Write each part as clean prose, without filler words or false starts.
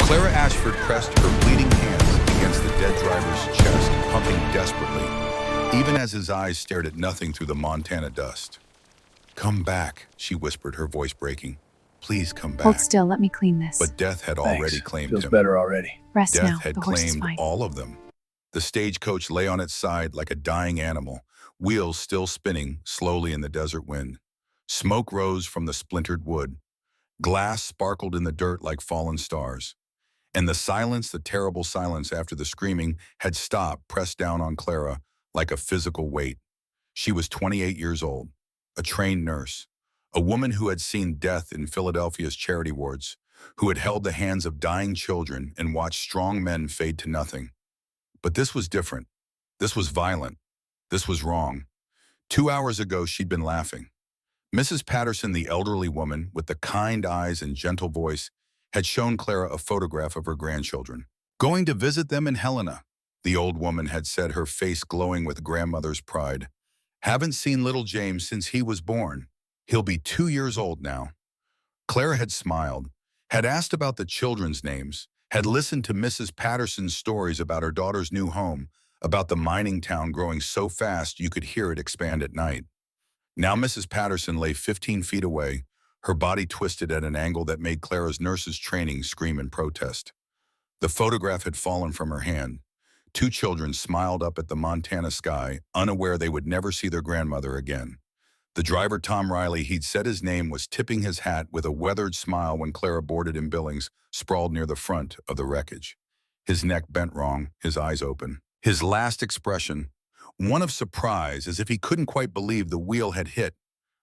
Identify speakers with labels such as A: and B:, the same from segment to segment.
A: Clara Ashford pressed her bleeding hands against the dead driver's chest, pumping desperately, even as his eyes stared at nothing through the Montana dust. "Come back," she whispered, her voice breaking. "Please come
B: Hold
A: back."
B: still, let me clean this.
A: But death had already
C: Thanks.
A: claimed
C: Feels
A: him.
C: better already.
B: Rest
A: Death
B: now,
A: had
B: the horse is
A: claimed
B: fine.
A: all of them. The stagecoach lay on its side like a dying animal, wheels still spinning slowly in the desert wind. Smoke rose from the splintered wood. Glass sparkled in the dirt like fallen stars. And the silence, the terrible silence after the screaming, had stopped, pressed down on Clara like a physical weight. She was 28 years old, a trained nurse, a woman who had seen death in Philadelphia's charity wards, who had held the hands of dying children and watched strong men fade to nothing. But this was different. This was violent. This was wrong. 2 hours ago, she'd been laughing. Mrs. Patterson, the elderly woman with the kind eyes and gentle voice, had shown Clara a photograph of her grandchildren. "Going to visit them in Helena," the old woman had said, her face glowing with grandmother's pride. "Haven't seen little James since he was born. He'll be 2 years old now." Clara had smiled, had asked about the children's names, had listened to Mrs. Patterson's stories about her daughter's new home, about the mining town growing so fast you could hear it expand at night. Now Mrs. Patterson lay 15 feet away, her body twisted at an angle that made Clara's nurse's training scream in protest. The photograph had fallen from her hand. 2 children smiled up at the Montana sky, unaware they would never see their grandmother again. The driver, Tom Riley, he'd said his name, was tipping his hat with a weathered smile when Clara boarded in Billings, sprawled near the front of the wreckage. His neck bent wrong, his eyes open. His last expression, one of surprise, as if he couldn't quite believe the wheel had hit.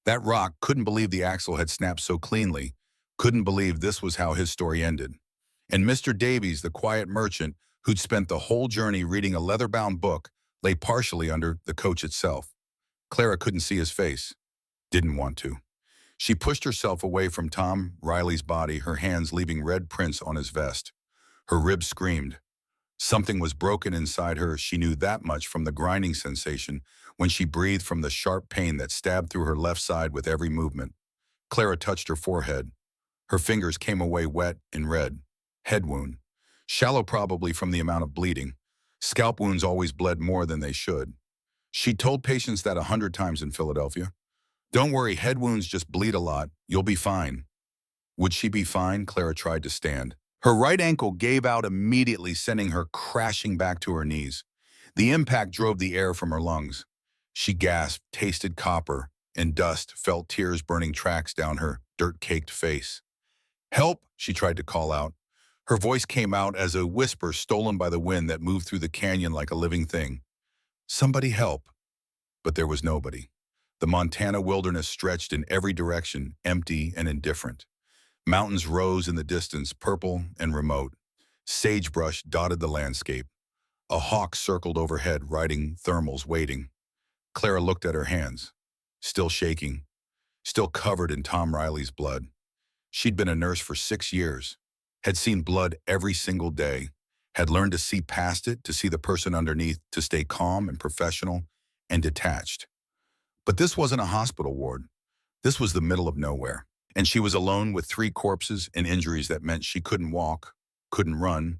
A: That rock, couldn't believe the axle had snapped so cleanly, couldn't believe this was how his story ended. And Mr. Davies, the quiet merchant, who'd spent the whole journey reading a leather-bound book, lay partially under the coach itself. Clara couldn't see his face. Didn't want to. She pushed herself away from Tom Riley's body, her hands leaving red prints on his vest. Her ribs screamed. Something was broken inside her. She knew that much from the grinding sensation when she breathed from the sharp pain that stabbed through her left side with every movement. Clara touched her forehead. Her fingers came away wet and red. Head wound. Shallow probably from the amount of bleeding. Scalp wounds always bled more than they should. She told patients that 100 times in Philadelphia. "Don't worry, head wounds just bleed a lot. You'll be fine." Would she be fine? Clara tried to stand. Her right ankle gave out immediately, sending her crashing back to her knees. The impact drove the air from her lungs. She gasped, tasted copper and dust, felt tears burning tracks down her dirt-caked face. "Help!" she tried to call out. Her voice came out as a whisper stolen by the wind that moved through the canyon like a living thing. "Somebody help!" But there was nobody. The Montana wilderness stretched in every direction, empty and indifferent. Mountains rose in the distance, purple and remote. Sagebrush dotted the landscape. A hawk circled overhead, riding thermals, waiting. Clara looked at her hands, still shaking, still covered in Tom Riley's blood. She'd been a nurse for 6 years, had seen blood every single day, had learned to see past it, to see the person underneath, to stay calm and professional and detached. But this wasn't a hospital ward. This was the middle of nowhere. And she was alone with 3 corpses and injuries that meant she couldn't walk, couldn't run,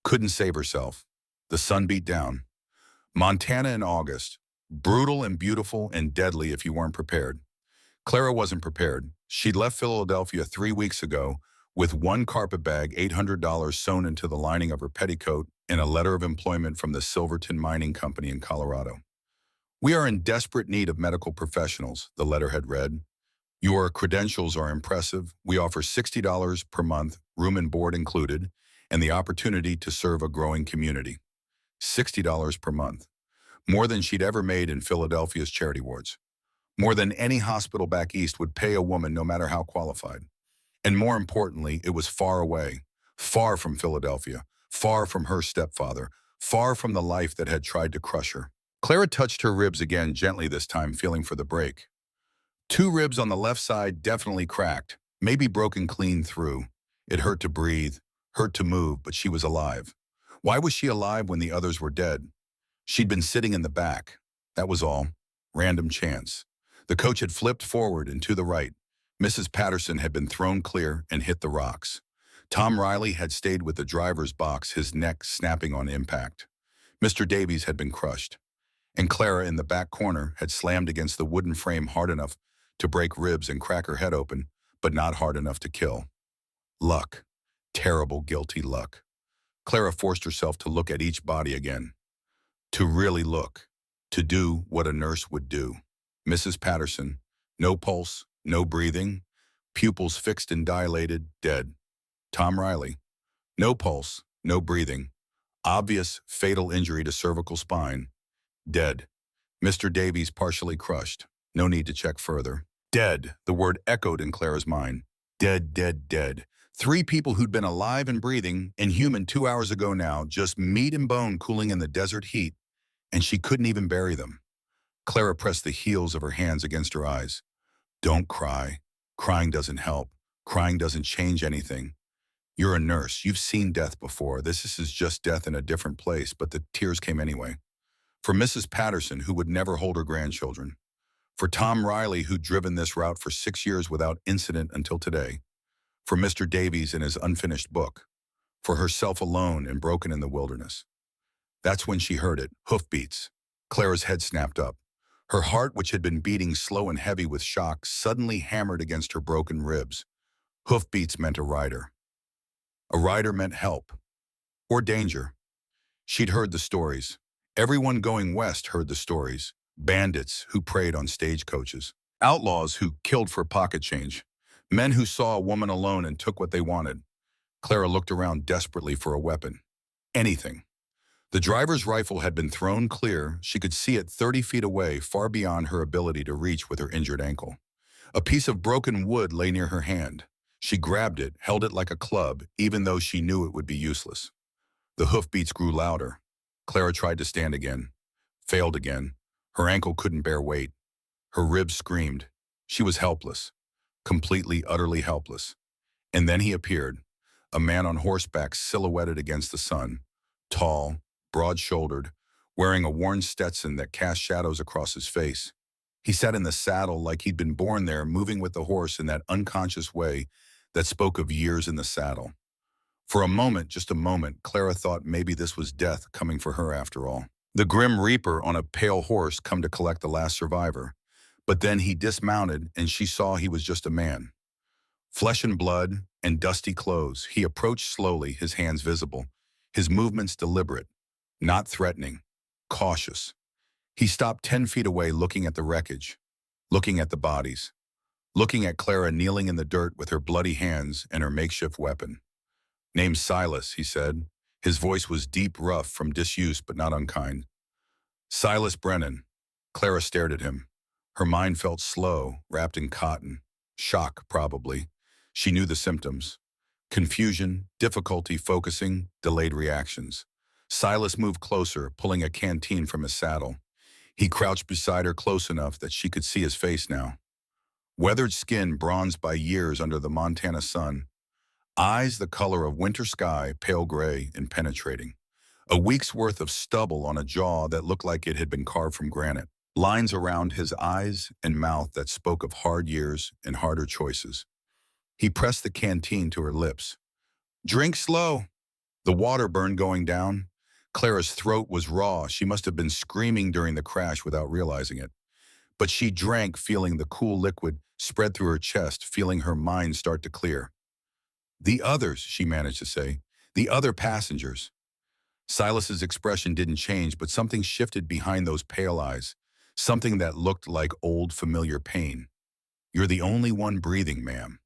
A: couldn't save herself. The sun beat down. Montana in August. Brutal and beautiful and deadly if you weren't prepared. Clara wasn't prepared. She'd left Philadelphia 3 weeks ago with 1 carpet bag, $800 sewn into the lining of her petticoat, and a letter of employment from the Silverton Mining Company in Colorado. "We are in desperate need of medical professionals," the letter had read. "Your credentials are impressive. We offer $60 per month, room and board included, and the opportunity to serve a growing community." $60 per month. More than she'd ever made in Philadelphia's charity wards. More than any hospital back east would pay a woman, no matter how qualified. And more importantly, it was far away, far from Philadelphia, far from her stepfather, far from the life that had tried to crush her. Clara touched her ribs again, gently this time, feeling for the break. 2 ribs on the left side definitely cracked, maybe broken clean through. It hurt to breathe, hurt to move, but she was alive. Why was she alive when the others were dead? She'd been sitting in the back. That was all. Random chance. The coach had flipped forward and to the right. Mrs. Patterson had been thrown clear and hit the rocks. Tom Riley had stayed with the driver's box, his neck snapping on impact. Mr. Davies had been crushed, and Clara in the back corner had slammed against the wooden frame hard enough to break ribs and crack her head open, but not hard enough to kill. Luck. Terrible, guilty luck. Clara forced herself to look at each body again. To really look. To do what a nurse would do. Mrs. Patterson, no pulse, no breathing, pupils fixed and dilated, dead. Tom Riley, no pulse, no breathing, obvious fatal injury to cervical spine, dead. Mr. Davies partially crushed, no need to check further. Dead, the word echoed in Clara's mind. Dead, dead, dead. 3 people who'd been alive and breathing and human 2 hours ago now, just meat and bone cooling in the desert heat, and she couldn't even bury them. Clara pressed the heels of her hands against her eyes. Don't cry. Crying doesn't help. Crying doesn't change anything. You're a nurse. You've seen death before. This is just death in a different place, but the tears came anyway. For Mrs. Patterson, who would never hold her grandchildren. For Tom Riley, who'd driven this route for 6 years without incident until today. For Mr. Davies and his unfinished book. For herself alone and broken in the wilderness. That's when she heard it, hoofbeats. Clara's head snapped up. Her heart, which had been beating slow and heavy with shock, suddenly hammered against her broken ribs. Hoofbeats meant a rider. A rider meant help. Or danger. She'd heard the stories. Everyone going west heard the stories. Bandits who preyed on stagecoaches. Outlaws who killed for pocket change. Men who saw a woman alone and took what they wanted. Clara looked around desperately for a weapon. Anything. The driver's rifle had been thrown clear. She could see it 30 feet away, far beyond her ability to reach with her injured ankle. A piece of broken wood lay near her hand. She grabbed it, held it like a club, even though she knew it would be useless. The hoofbeats grew louder. Clara tried to stand again. Failed again. Her ankle couldn't bear weight. Her ribs screamed. She was helpless. Completely, utterly helpless. And then he appeared. A man on horseback silhouetted against the sun. Tall, broad-shouldered, wearing a worn Stetson that cast shadows across his face. He sat in the saddle like he'd been born there, moving with the horse in that unconscious way that spoke of years in the saddle. For a moment, just a moment, Clara thought maybe this was death coming for her after all. The Grim Reaper on a pale horse come to collect the last survivor. But then he dismounted and she saw he was just a man. Flesh and blood and dusty clothes, he approached slowly, his hands visible, his movements deliberate, not threatening, cautious. He stopped 10 feet away looking at the wreckage, looking at the bodies, looking at Clara kneeling in the dirt with her bloody hands and her makeshift weapon. Name's Silas, he said. His voice was deep, rough from disuse but not unkind. Silas Brennan. Clara stared at him. Her mind felt slow, wrapped in cotton. Shock, probably. She knew the symptoms. Confusion, difficulty focusing, delayed reactions. Silas moved closer, pulling a canteen from his saddle. He crouched beside her close enough that she could see his face now. Weathered skin bronzed by years under the Montana sun. Eyes the color of winter sky, pale gray and penetrating. A week's worth of stubble on a jaw that looked like it had been carved from granite. Lines around his eyes and mouth that spoke of hard years and harder choices. He pressed the canteen to her lips. Drink slow. The water burned going down. Clara's throat was raw. She must have been screaming during the crash without realizing it. But she drank, feeling the cool liquid spread through her chest, feeling her mind start to clear. The others, she managed to say. The other passengers. Silas's expression didn't change, but something shifted behind those pale eyes. Something that looked like old, familiar pain. You're the only one breathing, ma'am.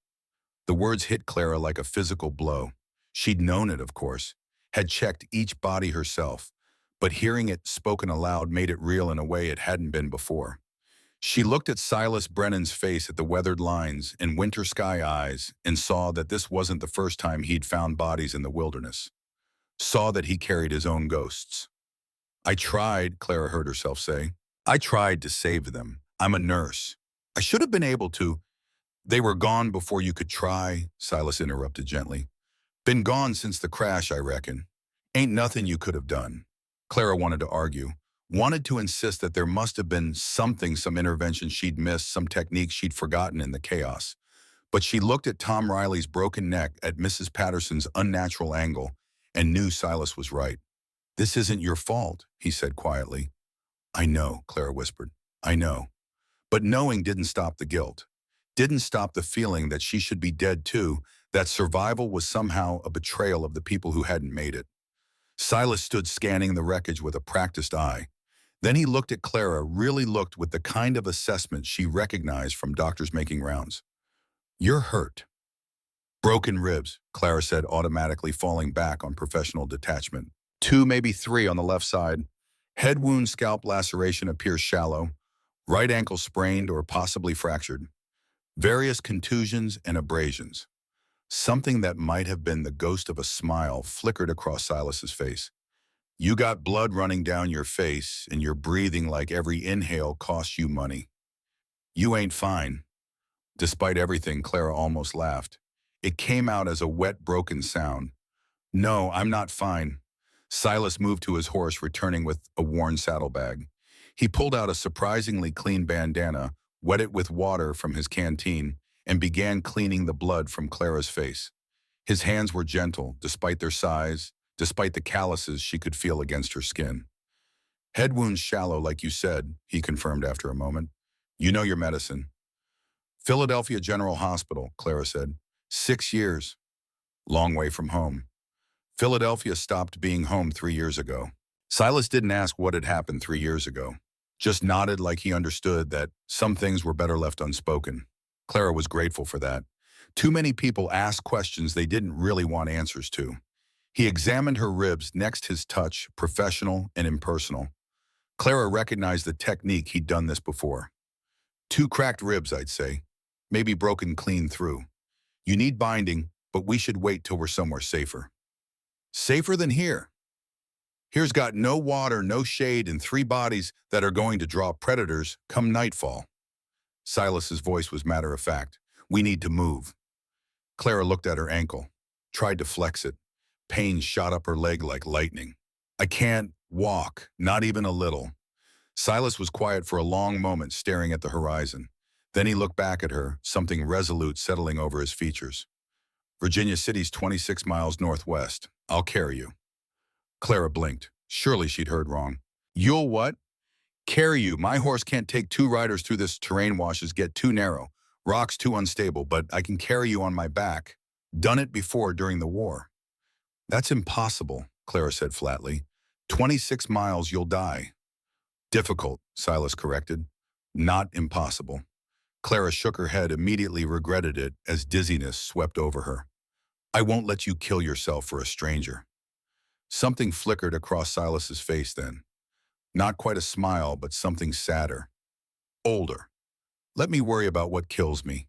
A: The words hit Clara like a physical blow. She'd known it, of course, had checked each body herself, but hearing it spoken aloud made it real in a way it hadn't been before. She looked at Silas Brennan's face, at the weathered lines and winter sky eyes, and saw that this wasn't the first time he'd found bodies in the wilderness. Saw that he carried his own ghosts. I tried, Clara heard herself say. I tried to save them. I'm a nurse. I should have been able to. They were gone before you could try, Silas interrupted gently. Been gone since the crash, I reckon. Ain't nothing you could have done. Clara wanted to argue, wanted to insist that there must have been something, some intervention she'd missed, some technique she'd forgotten in the chaos. But she looked at Tom Riley's broken neck, at Mrs. Patterson's unnatural angle, and knew Silas was right. "This isn't your fault," he said quietly. "I know," Clara whispered. "I know." But knowing didn't stop the guilt. Didn't stop the feeling that she should be dead too, that survival was somehow a betrayal of the people who hadn't made it. Silas stood scanning the wreckage with a practiced eye. Then he looked at Clara, really looked with the kind of assessment she recognized from doctors making rounds. "You're hurt." "Broken ribs," Clara said, automatically falling back on professional detachment. "2, maybe 3 on the left side. Head wound, scalp laceration appears shallow. Right ankle sprained or possibly fractured. Various contusions and abrasions." Something that might have been the ghost of a smile flickered across Silas's face. "You got blood running down your face, and you're breathing like every inhale costs you money. You ain't fine." Despite everything, Clara almost laughed. It came out as a wet, broken sound. "No, I'm not fine." Silas moved to his horse, returning with a worn saddlebag. He pulled out a surprisingly clean bandana, wet it with water from his canteen, and began cleaning the blood from Clara's face. His hands were gentle, despite their size, despite the calluses she could feel against her skin. "Head wounds shallow, like you said," he confirmed after a moment. "You know your medicine." "Philadelphia General Hospital," Clara said. 6 years. Long way from home. Philadelphia stopped being home 3 years ago. Silas didn't ask what had happened 3 years ago. Just nodded like he understood that some things were better left unspoken. Clara was grateful for that. Too many people asked questions they didn't really want answers to. He examined her ribs, next his touch, professional and impersonal. Clara recognized the technique. He'd done this before. 2 cracked ribs, I'd say. Maybe broken clean through. You need binding, but we should wait till we're somewhere safer. Safer than here. Here's got no water, no shade, and 3 bodies that are going to draw predators come nightfall. Silas's voice was matter of fact. We need to move. Clara looked at her ankle, tried to flex it. Pain shot up her leg like lightning. I can't walk, not even a little. Silas was quiet for a long moment, staring at the horizon. Then he looked back at her, something resolute settling over his features. Virginia City's 26 miles northwest. I'll carry you. Clara blinked. Surely she'd heard wrong. You'll what? Carry you. My horse can't take 2 riders through this terrain. Washes get too narrow. Rocks too unstable, but I can carry you on my back. Done it before during the war. That's impossible, Clara said flatly. 26 miles, you'll die. Difficult, Silas corrected. Not impossible. Clara shook her head, immediately regretted it as dizziness swept over her. I won't let you kill yourself for a stranger. Something flickered across Silas's face then. Not quite a smile, but something sadder. Older. Let me worry about what kills me.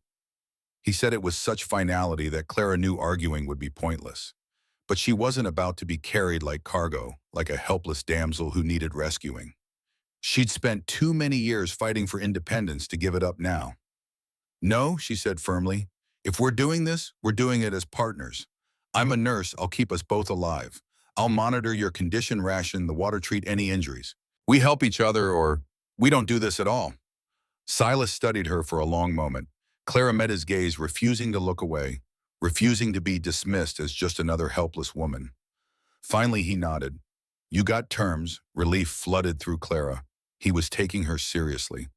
A: He said it with such finality that Clara knew arguing would be pointless. But she wasn't about to be carried like cargo, like a helpless damsel who needed rescuing. She'd spent too many years fighting for independence to give it up now. No, she said firmly. If we're doing this, we're doing it as partners. I'm a nurse, I'll keep us both alive. I'll monitor your condition, ration the water, treat any injuries. We help each other, or we don't do this at all. Silas studied her for a long moment. Clara met his gaze, refusing to look away, refusing to be dismissed as just another helpless woman. Finally, he nodded. You got terms. Relief flooded through Clara. He was taking her seriously.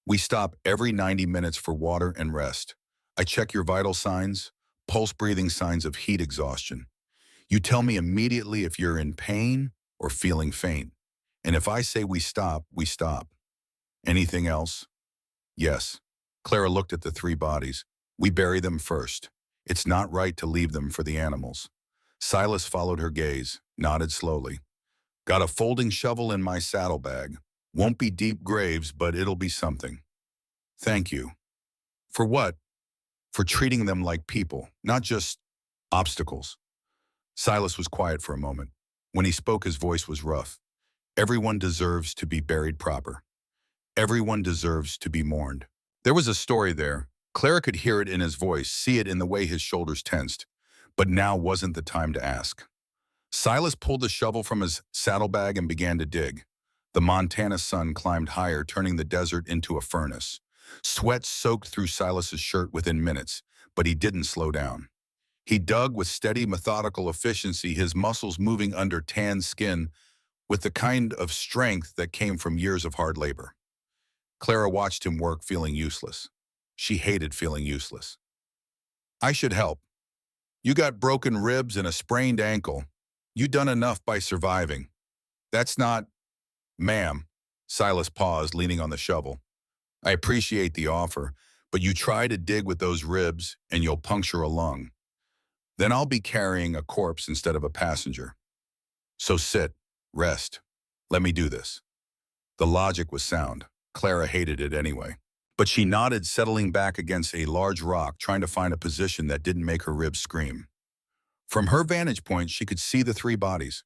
A: We stop every 90 minutes for water and rest. I check your vital signs, pulse, breathing signs of heat exhaustion. You tell me immediately if you're in pain or feeling faint. And if I say we stop, we stop. Anything else? Yes. Clara looked at the 3 bodies. We bury them first. It's not right to leave them for the animals. Silas followed her gaze, nodded slowly. Got a folding shovel in my saddlebag. Won't be deep graves, but it'll be something. Thank you. For what? For treating them like people, not just obstacles. Silas was quiet for a moment. When he spoke, his voice was rough. Everyone deserves to be buried proper. Everyone deserves to be mourned. There was a story there. Clara could hear it in his voice, see it in the way his shoulders tensed. But now wasn't the time to ask. Silas pulled the shovel from his saddlebag and began to dig. The Montana sun climbed higher, turning the desert into a furnace. Sweat soaked through Silas's shirt within minutes, but he didn't slow down. He dug with steady, methodical efficiency, his muscles moving under tan skin with the kind of strength that came from years of hard labor. Clara watched him work, feeling useless. She hated feeling useless. "I should help. You got broken ribs and a sprained ankle. You done enough by surviving. That's not—" "Ma'am." Silas paused, leaning on the shovel. "I appreciate the offer, but you try to dig with those ribs and you'll puncture a lung. Then I'll be carrying a corpse instead of a passenger. So sit, rest. Let me do this." The logic was sound. Clara hated it anyway. But she nodded, settling back against a large rock, trying to find a position that didn't make her ribs scream. From her vantage point, she could see the three bodies,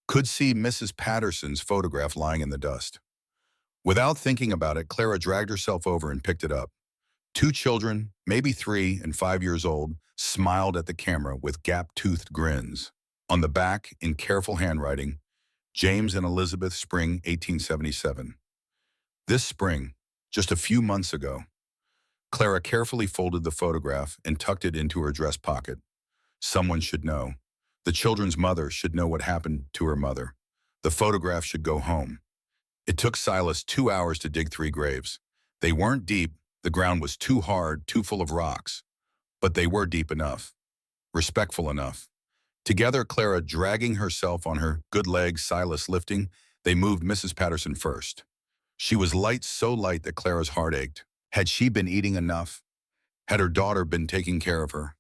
A: could see Mrs. Patterson's photograph lying in the dust. Without thinking about it, Clara dragged herself over and picked it up. Two children, maybe 3 and 5 years old, smiled at the camera with gap-toothed grins. On the back, in careful handwriting, "James and Elizabeth, Spring, 1877. This spring, just a few months ago." Clara carefully folded the photograph and tucked it into her dress pocket. Someone should know. The children's mother should know what happened to her mother. The photograph should go home. It took Silas 2 hours to dig 3 graves. They weren't deep, the ground was too hard, too full of rocks. But they were deep enough, respectful enough. Together, Clara dragging herself on her good legs, Silas lifting, they moved Mrs. Patterson first. She was light, so light that Clara's heart ached. Had she been eating enough? Had her daughter been taking care of her?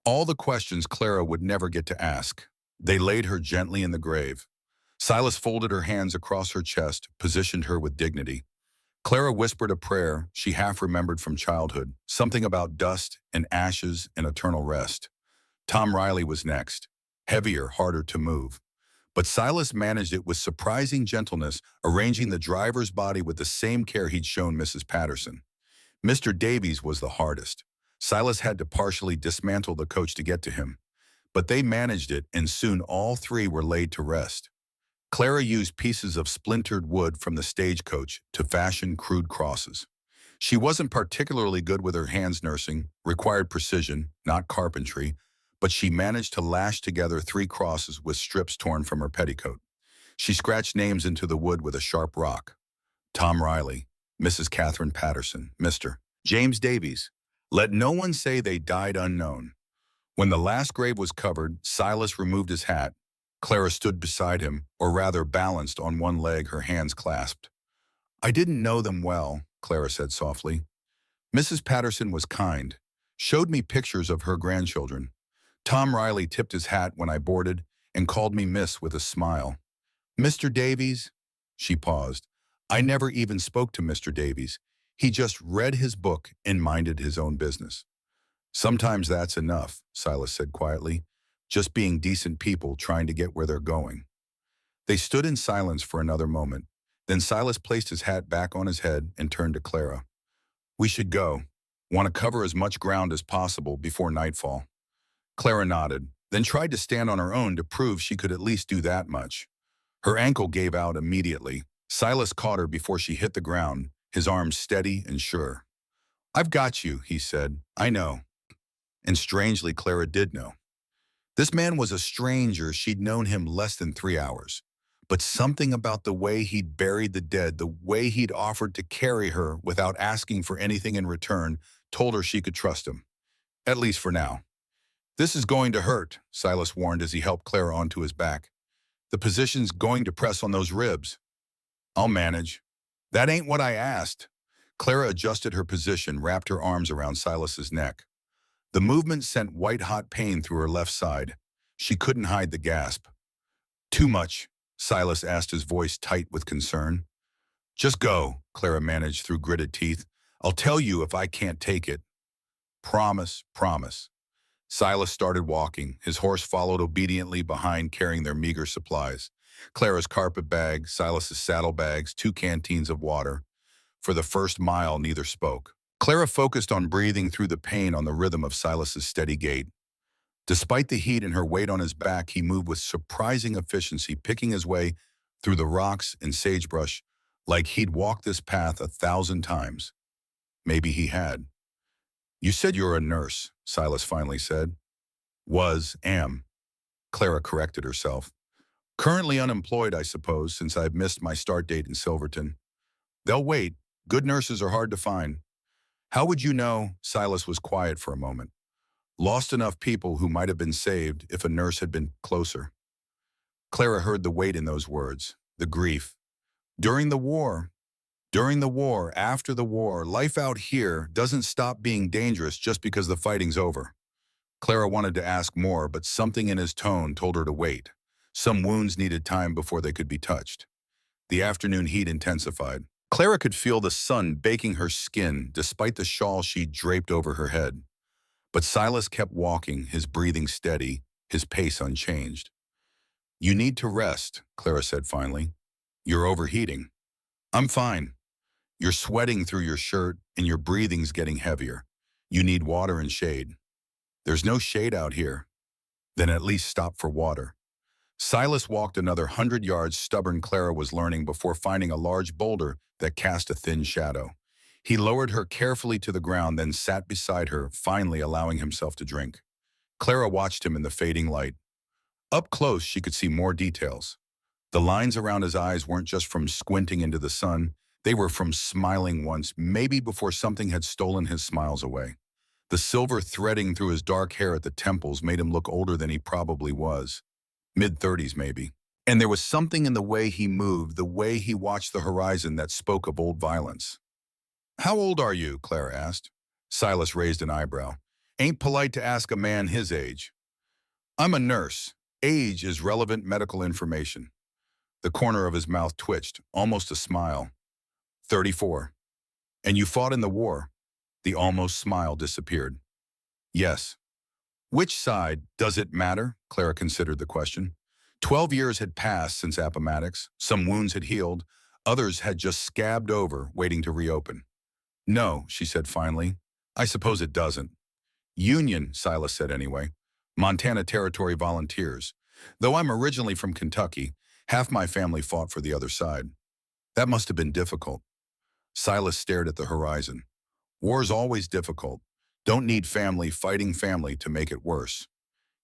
A: All the questions Clara would never get to ask. They laid her gently in the grave. Silas folded her hands across her chest, positioned her with dignity. Clara whispered a prayer she half remembered from childhood, something about dust and ashes and eternal rest. Tom Riley was next, heavier, harder to move. But Silas managed it with surprising gentleness, arranging the driver's body with the same care he'd shown Mrs. Patterson. Mr. Davies was the hardest. Silas had to partially dismantle the coach to get to him. But they managed it, and soon all 3 were laid to rest. Clara used pieces of splintered wood from the stagecoach to fashion crude crosses. She wasn't particularly good with her hands nursing, required precision, not carpentry, but she managed to lash together 3 crosses with strips torn from her petticoat. She scratched names into the wood with a sharp rock. Tom Riley, Mrs. Catherine Patterson, Mr. James Davies. Let no one say they died unknown. When the last grave was covered, Silas removed his hat. Clara stood beside him, or rather balanced on one leg, her hands clasped. "I didn't know them well," Clara said softly. "Mrs. Patterson was kind, showed me pictures of her grandchildren. Tom Riley tipped his hat when I boarded and called me miss with a smile. Mr. Davies," she paused. "I never even spoke to Mr. Davies. He just read his book and minded his own business." "Sometimes that's enough," Silas said quietly. "Just being decent people trying to get where they're going." They stood in silence for another moment. Then Silas placed his hat back on his head and turned to Clara. "We should go. Want to cover as much ground as possible before nightfall." Clara nodded, then tried to stand on her own to prove she could at least do that much. Her ankle gave out immediately. Silas caught her before she hit the ground, his arms steady and sure. "I've got you," he said. "I know." And strangely, Clara did know. This man was a stranger. She'd known him less than 3 hours. But something about the way he'd buried the dead, the way he'd offered to carry her without asking for anything in return, told her she could trust him. At least for now. "This is going to hurt," Silas warned as he helped Clara onto his back. "The position's going to press on those ribs." "I'll manage." "That ain't what I asked." Clara adjusted her position, wrapped her arms around Silas's neck. The movement sent white-hot pain through her left side. She couldn't hide the gasp. "Too much?" Silas asked, his voice tight with concern. "Just go," Clara managed through gritted teeth. "I'll tell you if I can't take it." "Promise, promise." Silas started walking. His horse followed obediently behind, carrying their meager supplies. Clara's carpet bag, Silas's saddlebags, 2 canteens of water. For the first mile, neither spoke. Clara focused on breathing through the pain on the rhythm of Silas's steady gait. Despite the heat and her weight on his back, he moved with surprising efficiency, picking his way through the rocks and sagebrush like he'd walked this path 1,000 times. Maybe he had. "You said you're a nurse," Silas finally said. Am. Clara corrected herself. Currently unemployed, I suppose, since I've missed my start date in Silverton. They'll wait. Good nurses are hard to find. How would you know? Silas was quiet for a moment. Lost enough people who might have been saved if a nurse had been closer. Clara heard the weight in those words, the grief. During the war, after the war, life out here doesn't stop being dangerous just because the fighting's over. Clara wanted to ask more, but something in his tone told her to wait. Some wounds needed time before they could be touched. The afternoon heat intensified. Clara could feel the sun baking her skin despite the shawl she draped over her head. But Silas kept walking, his breathing steady, his pace unchanged. You need to rest, Clara said finally. You're overheating. I'm fine. You're sweating through your shirt and your breathing's getting heavier. You need water and shade. There's no shade out here. Then at least stop for water. Silas walked another 100 yards stubborn Clara was learning before finding a large boulder that cast a thin shadow. He lowered her carefully to the ground, then sat beside her, finally allowing himself to drink. Clara watched him in the fading light. Up close, she could see more details. The lines around his eyes weren't just from squinting into the sun, they were from smiling once, maybe before something had stolen his smiles away. The silver threading through his dark hair at the temples made him look older than he probably was. Mid-30s, maybe. And there was something in the way he moved, the way he watched the horizon that spoke of old violence. How old are you? Clara asked. Silas raised an eyebrow. Ain't polite to ask a man his age. I'm a nurse. Age is relevant medical information. The corner of his mouth twitched, almost a smile. 34. And you fought in the war. The almost smile disappeared. Yes. Which side? Does it matter? Clara considered the question. 12 years had passed since Appomattox. Some wounds had healed. Others had just scabbed over, waiting to reopen. No, she said finally. I suppose it doesn't. Union, Silas said anyway. Montana Territory Volunteers. Though I'm originally from Kentucky, half my family fought for the other side. That must have been difficult. Silas stared at the horizon. War's always difficult. Don't need family fighting family to make it worse.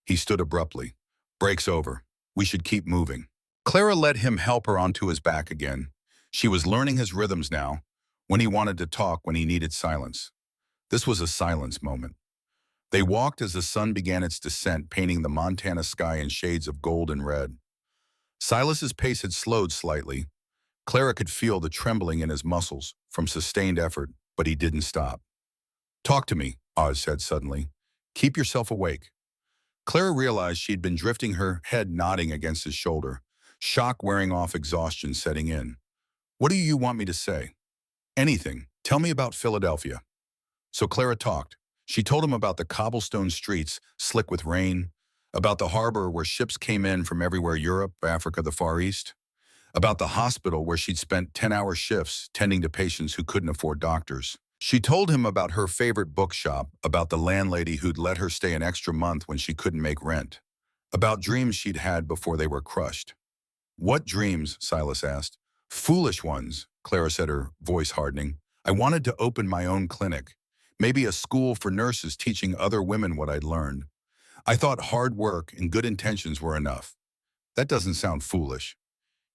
A: He stood abruptly. Break's over. We should keep moving. Clara let him help her onto his back again. She was learning his rhythms now, when he wanted to talk, when he needed silence. This was a silence moment. They walked as the sun began its descent, painting the Montana sky in shades of gold and red. Silas's pace had slowed slightly. Clara could feel the trembling in his muscles from sustained effort, but he didn't stop. Talk to me, Oz said suddenly. Keep yourself awake. Clara realized she'd been drifting, her head nodding against his shoulder, shock wearing off, exhaustion setting in. What do you want me to say? Anything. Tell me about Philadelphia. So Clara talked. She told him about the cobblestone streets, slick with rain, about the harbor where ships came in from everywhere, Europe, Africa, the Far East, about the hospital where she'd spent 10-hour shifts tending to patients who couldn't afford doctors. She told him about her favorite bookshop, about the landlady who'd let her stay an extra month when she couldn't make rent, about dreams she'd had before they were crushed. What dreams? Silas asked. Foolish ones, Clara said, her voice hardening. I wanted to open my own clinic. Maybe a school for nurses teaching other women what I'd learned. I thought hard work and good intentions were enough. That doesn't sound foolish.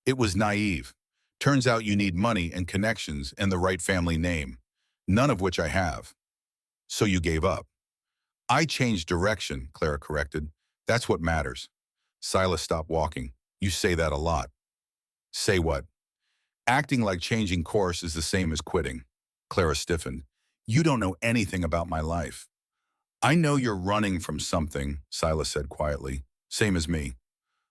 A: It was naive. Turns out you need money and connections and the right family name, none of which I have. So you gave up. I changed direction, Clara corrected. That's what matters. Silas stopped walking. You say that a lot. Say what? Acting like changing course is the same as quitting. Clara stiffened. You don't know anything about my life. I know you're running from something, Silas said quietly. Same as me.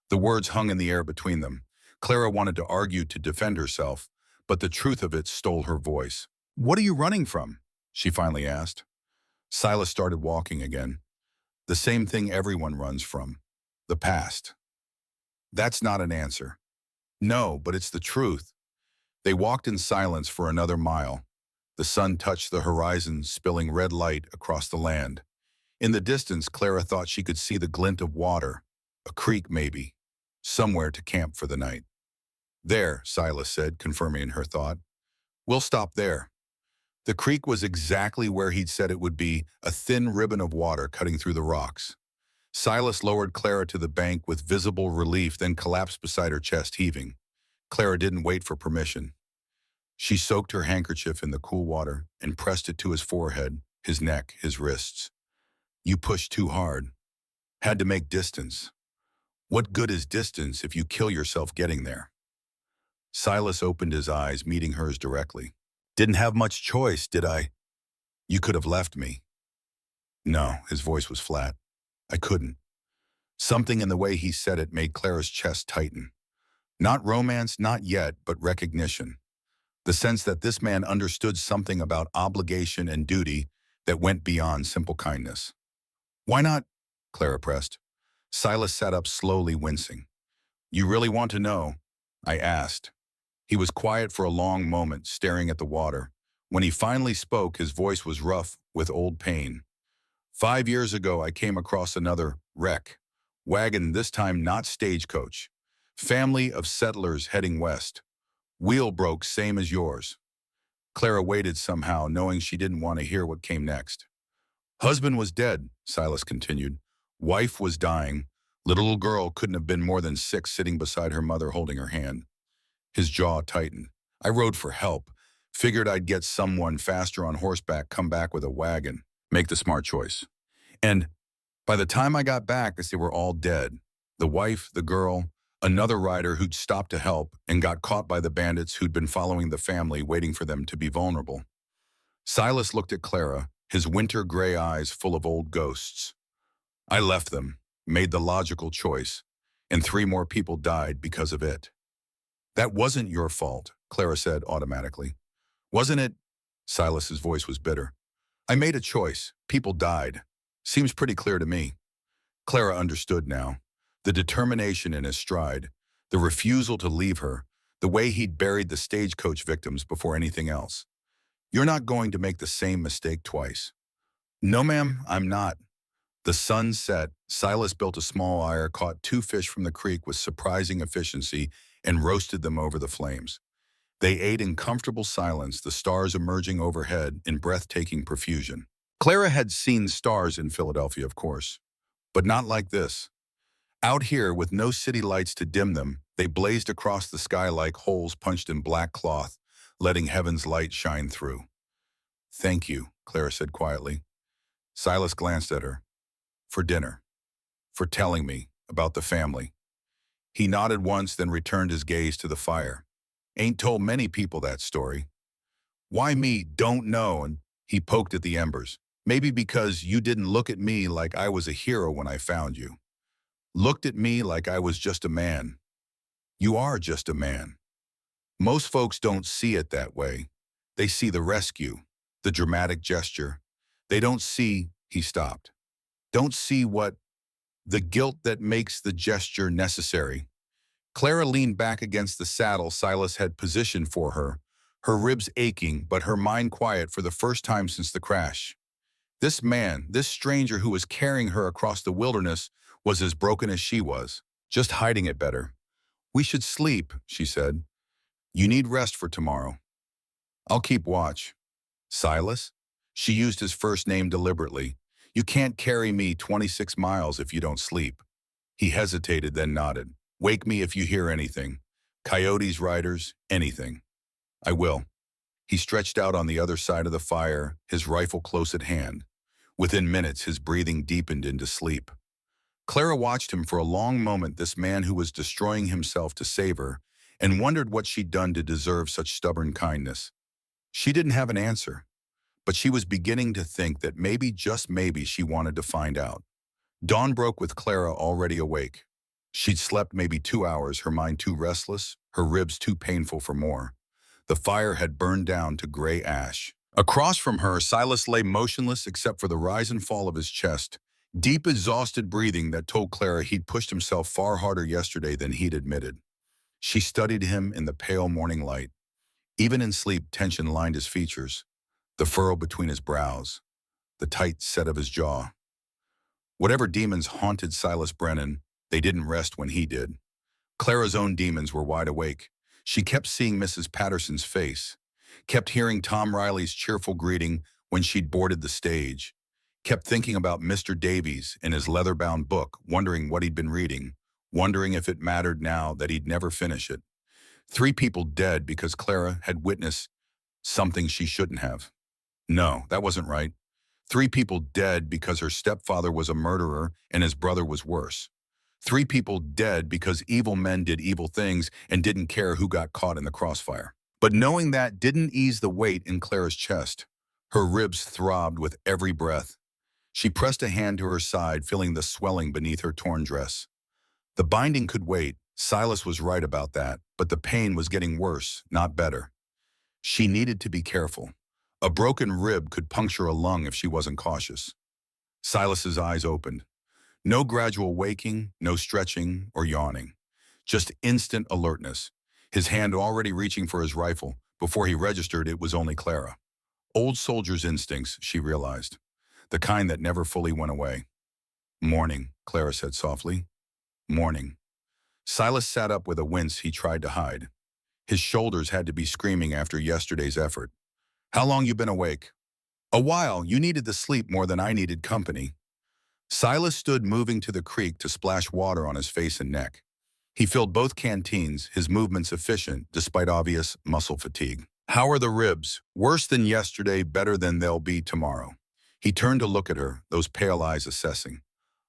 A: The words hung in the air between them. Clara wanted to argue to defend herself, but the truth of it stole her voice. What are you running from? She finally asked. Silas started walking again. The same thing everyone runs from. The past. That's not an answer. No, but it's the truth. They walked in silence for another mile. The sun touched the horizon, spilling red light across the land. In the distance, Clara thought she could see the glint of water, a creek maybe, somewhere to camp for the night. There, Silas said, confirming her thought. We'll stop there. The creek was exactly where he'd said it would be, a thin ribbon of water cutting through the rocks. Silas lowered Clara to the bank with visible relief, then collapsed beside her, chest heaving. Clara didn't wait for permission. She soaked her handkerchief in the cool water and pressed it to his forehead, his neck, his wrists. You pushed too hard. Had to make distance. What good is distance if you kill yourself getting there? Silas opened his eyes, meeting hers directly. Didn't have much choice, did I? You could have left me. No, his voice was flat. I couldn't. Something in the way he said it made Clara's chest tighten. Not romance, not yet, but recognition. The sense that this man understood something about obligation and duty that went beyond simple kindness. Why not? Clara pressed. Silas sat up slowly, wincing. You really want to know? I asked. He was quiet for a long moment, staring at the water. When he finally spoke, his voice was rough with old pain. 5 years ago, I came across another wreck. Wagon, this time not stagecoach. Family of settlers heading west. Wheel broke, same as yours. Clara waited somehow, knowing she didn't want to hear what came next. Husband was dead, Silas continued. Wife was dying. Little girl couldn't have been more than 6, sitting beside her mother holding her hand. His jaw tightened. I rode for help. Figured I'd get someone faster on horseback, come back with a wagon. Make the smart choice. And by the time I got back, they were all dead. The wife, the girl, another rider who'd stopped to help and got caught by the bandits who'd been following the family, waiting for them to be vulnerable. Silas looked at Clara, his winter gray eyes full of old ghosts. I left them, made the logical choice, and 3 more people died because of it. That wasn't your fault, Clara said automatically. Wasn't it? Silas's voice was bitter. I made a choice. People died. Seems pretty clear to me. Clara understood now. The determination in his stride, the refusal to leave her, the way he'd buried the stagecoach victims before anything else. You're not going to make the same mistake twice. No, ma'am, I'm not. The sun set. Silas built a small fire, caught 2 fish from the creek with surprising efficiency, and roasted them over the flames. They ate in comfortable silence, the stars emerging overhead in breathtaking profusion. Clara had seen stars in Philadelphia, of course, but not like this. Out here, with no city lights to dim them, they blazed across the sky like holes punched in black cloth, letting heaven's light shine through. Thank you, Clara said quietly. Silas glanced at her. For dinner. For telling me about the family. He nodded once, then returned his gaze to the fire. Ain't told many people that story. Why me? Don't know. And he poked at the embers. Maybe because you didn't look at me like I was a hero when I found you. Looked at me like I was just a man. You are just a man. Most folks don't see it that way. They see the rescue, the dramatic gesture. They don't see, he stopped. Don't see what? The guilt that makes the gesture necessary. Clara leaned back against the saddle Silas had positioned for her, her ribs aching but her mind quiet for the first time since the crash. This man, this stranger who was carrying her across the wilderness, was as broken as she was, just hiding it better. We should sleep, she said. You need rest for tomorrow. I'll keep watch. Silas? She used his first name deliberately. You can't carry me 26 miles if you don't sleep. He hesitated, then nodded. Wake me if you hear anything. Coyotes, riders, anything. I will. He stretched out on the other side of the fire, his rifle close at hand. Within minutes, his breathing deepened into sleep. Clara watched him for a long moment, this man who was destroying himself to save her, and wondered what she'd done to deserve such stubborn kindness. She didn't have an answer, but she was beginning to think that maybe, just maybe, she wanted to find out. Dawn broke with Clara already awake. She'd slept maybe 2 hours, her mind too restless, her ribs too painful for more. The fire had burned down to gray ash. Across from her, Silas lay motionless except for the rise and fall of his chest, deep, exhausted breathing that told Clara he'd pushed himself far harder yesterday than he'd admitted. She studied him in the pale morning light. Even in sleep, tension lined his features, the furrow between his brows, the tight set of his jaw. Whatever demons haunted Silas Brennan, they didn't rest when he did. Clara's own demons were wide awake. She kept seeing Mrs. Patterson's face. kept hearing Tom Riley's cheerful greeting when she'd boarded the stage, kept thinking about Mr. Davies and his leather-bound book, wondering what he'd been reading, wondering if it mattered now that he'd never finish it. 3 people dead because Clara had witnessed something she shouldn't have. No, that wasn't right. 3 people dead because her stepfather was a murderer and his brother was worse. 3 people dead because evil men did evil things and didn't care who got caught in the crossfire. But knowing that didn't ease the weight in Clara's chest. Her ribs throbbed with every breath. She pressed a hand to her side, feeling the swelling beneath her torn dress. The binding could wait. Silas was right about that, but the pain was getting worse, not better. She needed to be careful. A broken rib could puncture a lung if she wasn't cautious. Silas's eyes opened. No gradual waking, no stretching or yawning. Just instant alertness. His hand already reaching for his rifle before he registered it was only Clara. Old soldier's instincts, she realized. The kind that never fully went away. "Morning," Clara said softly. "Morning." Silas sat up with a wince he tried to hide. His shoulders had to be screaming after yesterday's effort. "How long you been awake?" "A while. You needed the sleep more than I needed company." Silas stood moving to the creek to splash water on his face and neck. He filled both canteens, his movements efficient despite obvious muscle fatigue. "How are the ribs? Worse than yesterday, better than they'll be tomorrow." He turned to look at her, those pale eyes assessing.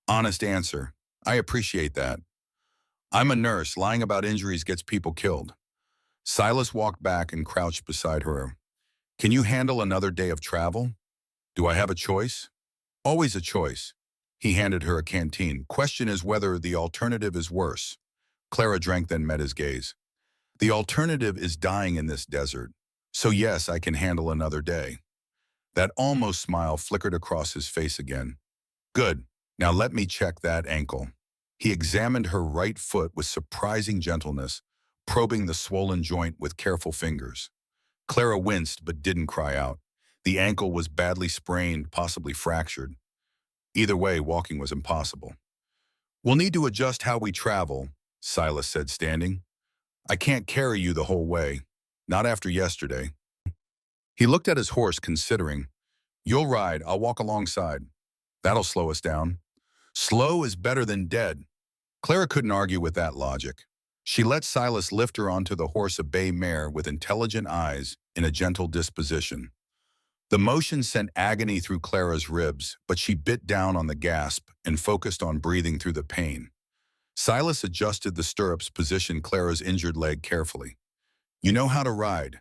A: "Honest answer. I appreciate that. I'm a nurse. Lying about injuries gets people killed." Silas walked back and crouched beside her. "Can you handle another day of travel?" "Do I have a choice?" "Always a choice." He handed her a canteen. "Question is whether the alternative is worse." Clara drank, then met his gaze. "The alternative is dying in this desert. So yes, I can handle another day." That almost smile flickered across his face again. "Good. Now let me check that ankle." He examined her right foot with surprising gentleness, probing the swollen joint with careful fingers. Clara winced but didn't cry out. The ankle was badly sprained, possibly fractured. Either way, walking was impossible. "We'll need to adjust how we travel," Silas said, standing. "I can't carry you the whole way. Not after yesterday." He looked at his horse, considering. "You'll ride, I'll walk alongside. That'll slow us down." Slow is better than dead. Clara couldn't argue with that logic. She let Silas lift her onto the horse, a bay mare with intelligent eyes in a gentle disposition. The motion sent agony through Clara's ribs, but she bit down on the gasp and focused on breathing through the pain. Silas adjusted the stirrups, positioned Clara's injured leg carefully. "You know how to ride."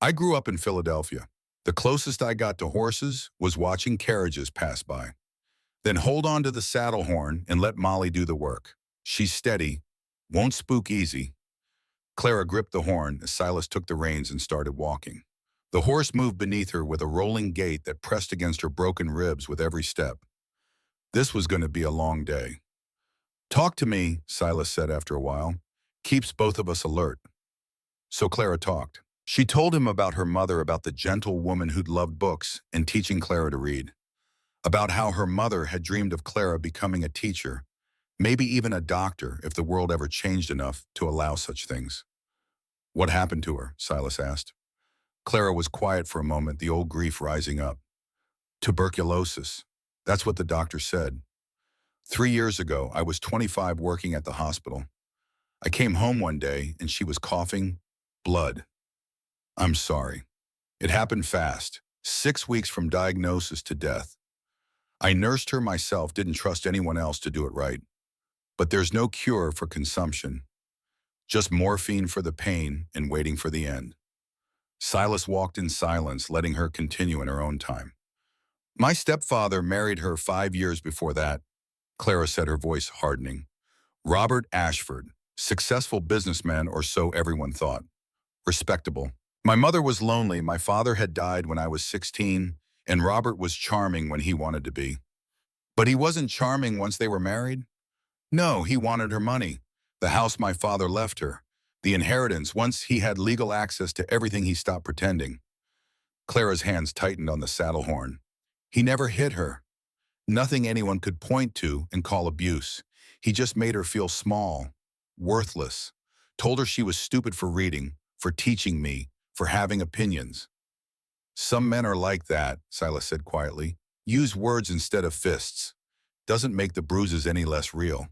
A: "I grew up in Philadelphia. The closest I got to horses was watching carriages pass by." "Then hold on to the saddle horn and let Molly do the work. She's steady, won't spook easy." Clara gripped the horn as Silas took the reins and started walking. The horse moved beneath her with a rolling gait that pressed against her broken ribs with every step. This was going to be a long day. "Talk to me," Silas said after a while. "Keeps both of us alert." So Clara talked. She told him about her mother, about the gentle woman who'd loved books and teaching Clara to read. About how her mother had dreamed of Clara becoming a teacher, maybe even a doctor if the world ever changed enough to allow such things. "What happened to her?" Silas asked. Clara was quiet for a moment, the old grief rising up. "Tuberculosis. That's what the doctor said. 3 years ago, I was 25 working at the hospital. I came home one day and she was coughing blood. I'm sorry. It happened fast, 6 weeks from diagnosis to death. I nursed her myself, didn't trust anyone else to do it right. But there's no cure for consumption. Just morphine for the pain and waiting for the end." Silas walked in silence, letting her continue in her own time. "My stepfather married her 5 years before that," Clara said, her voice hardening. "Robert Ashford, successful businessman, or so everyone thought. Respectable. My mother was lonely. My father had died when I was 16, and Robert was charming when he wanted to be. But he wasn't charming once they were married. No, he wanted her money, the house my father left her, the inheritance. Once he had legal access to everything, he stopped pretending." Clara's hands tightened on the saddle horn. "He never hit her. Nothing anyone could point to and call abuse. He just made her feel small, worthless. Told her she was stupid for reading, for teaching me, for having opinions. Some men are like that, Silas said quietly. Use words instead of fists. Doesn't make the bruises any less real.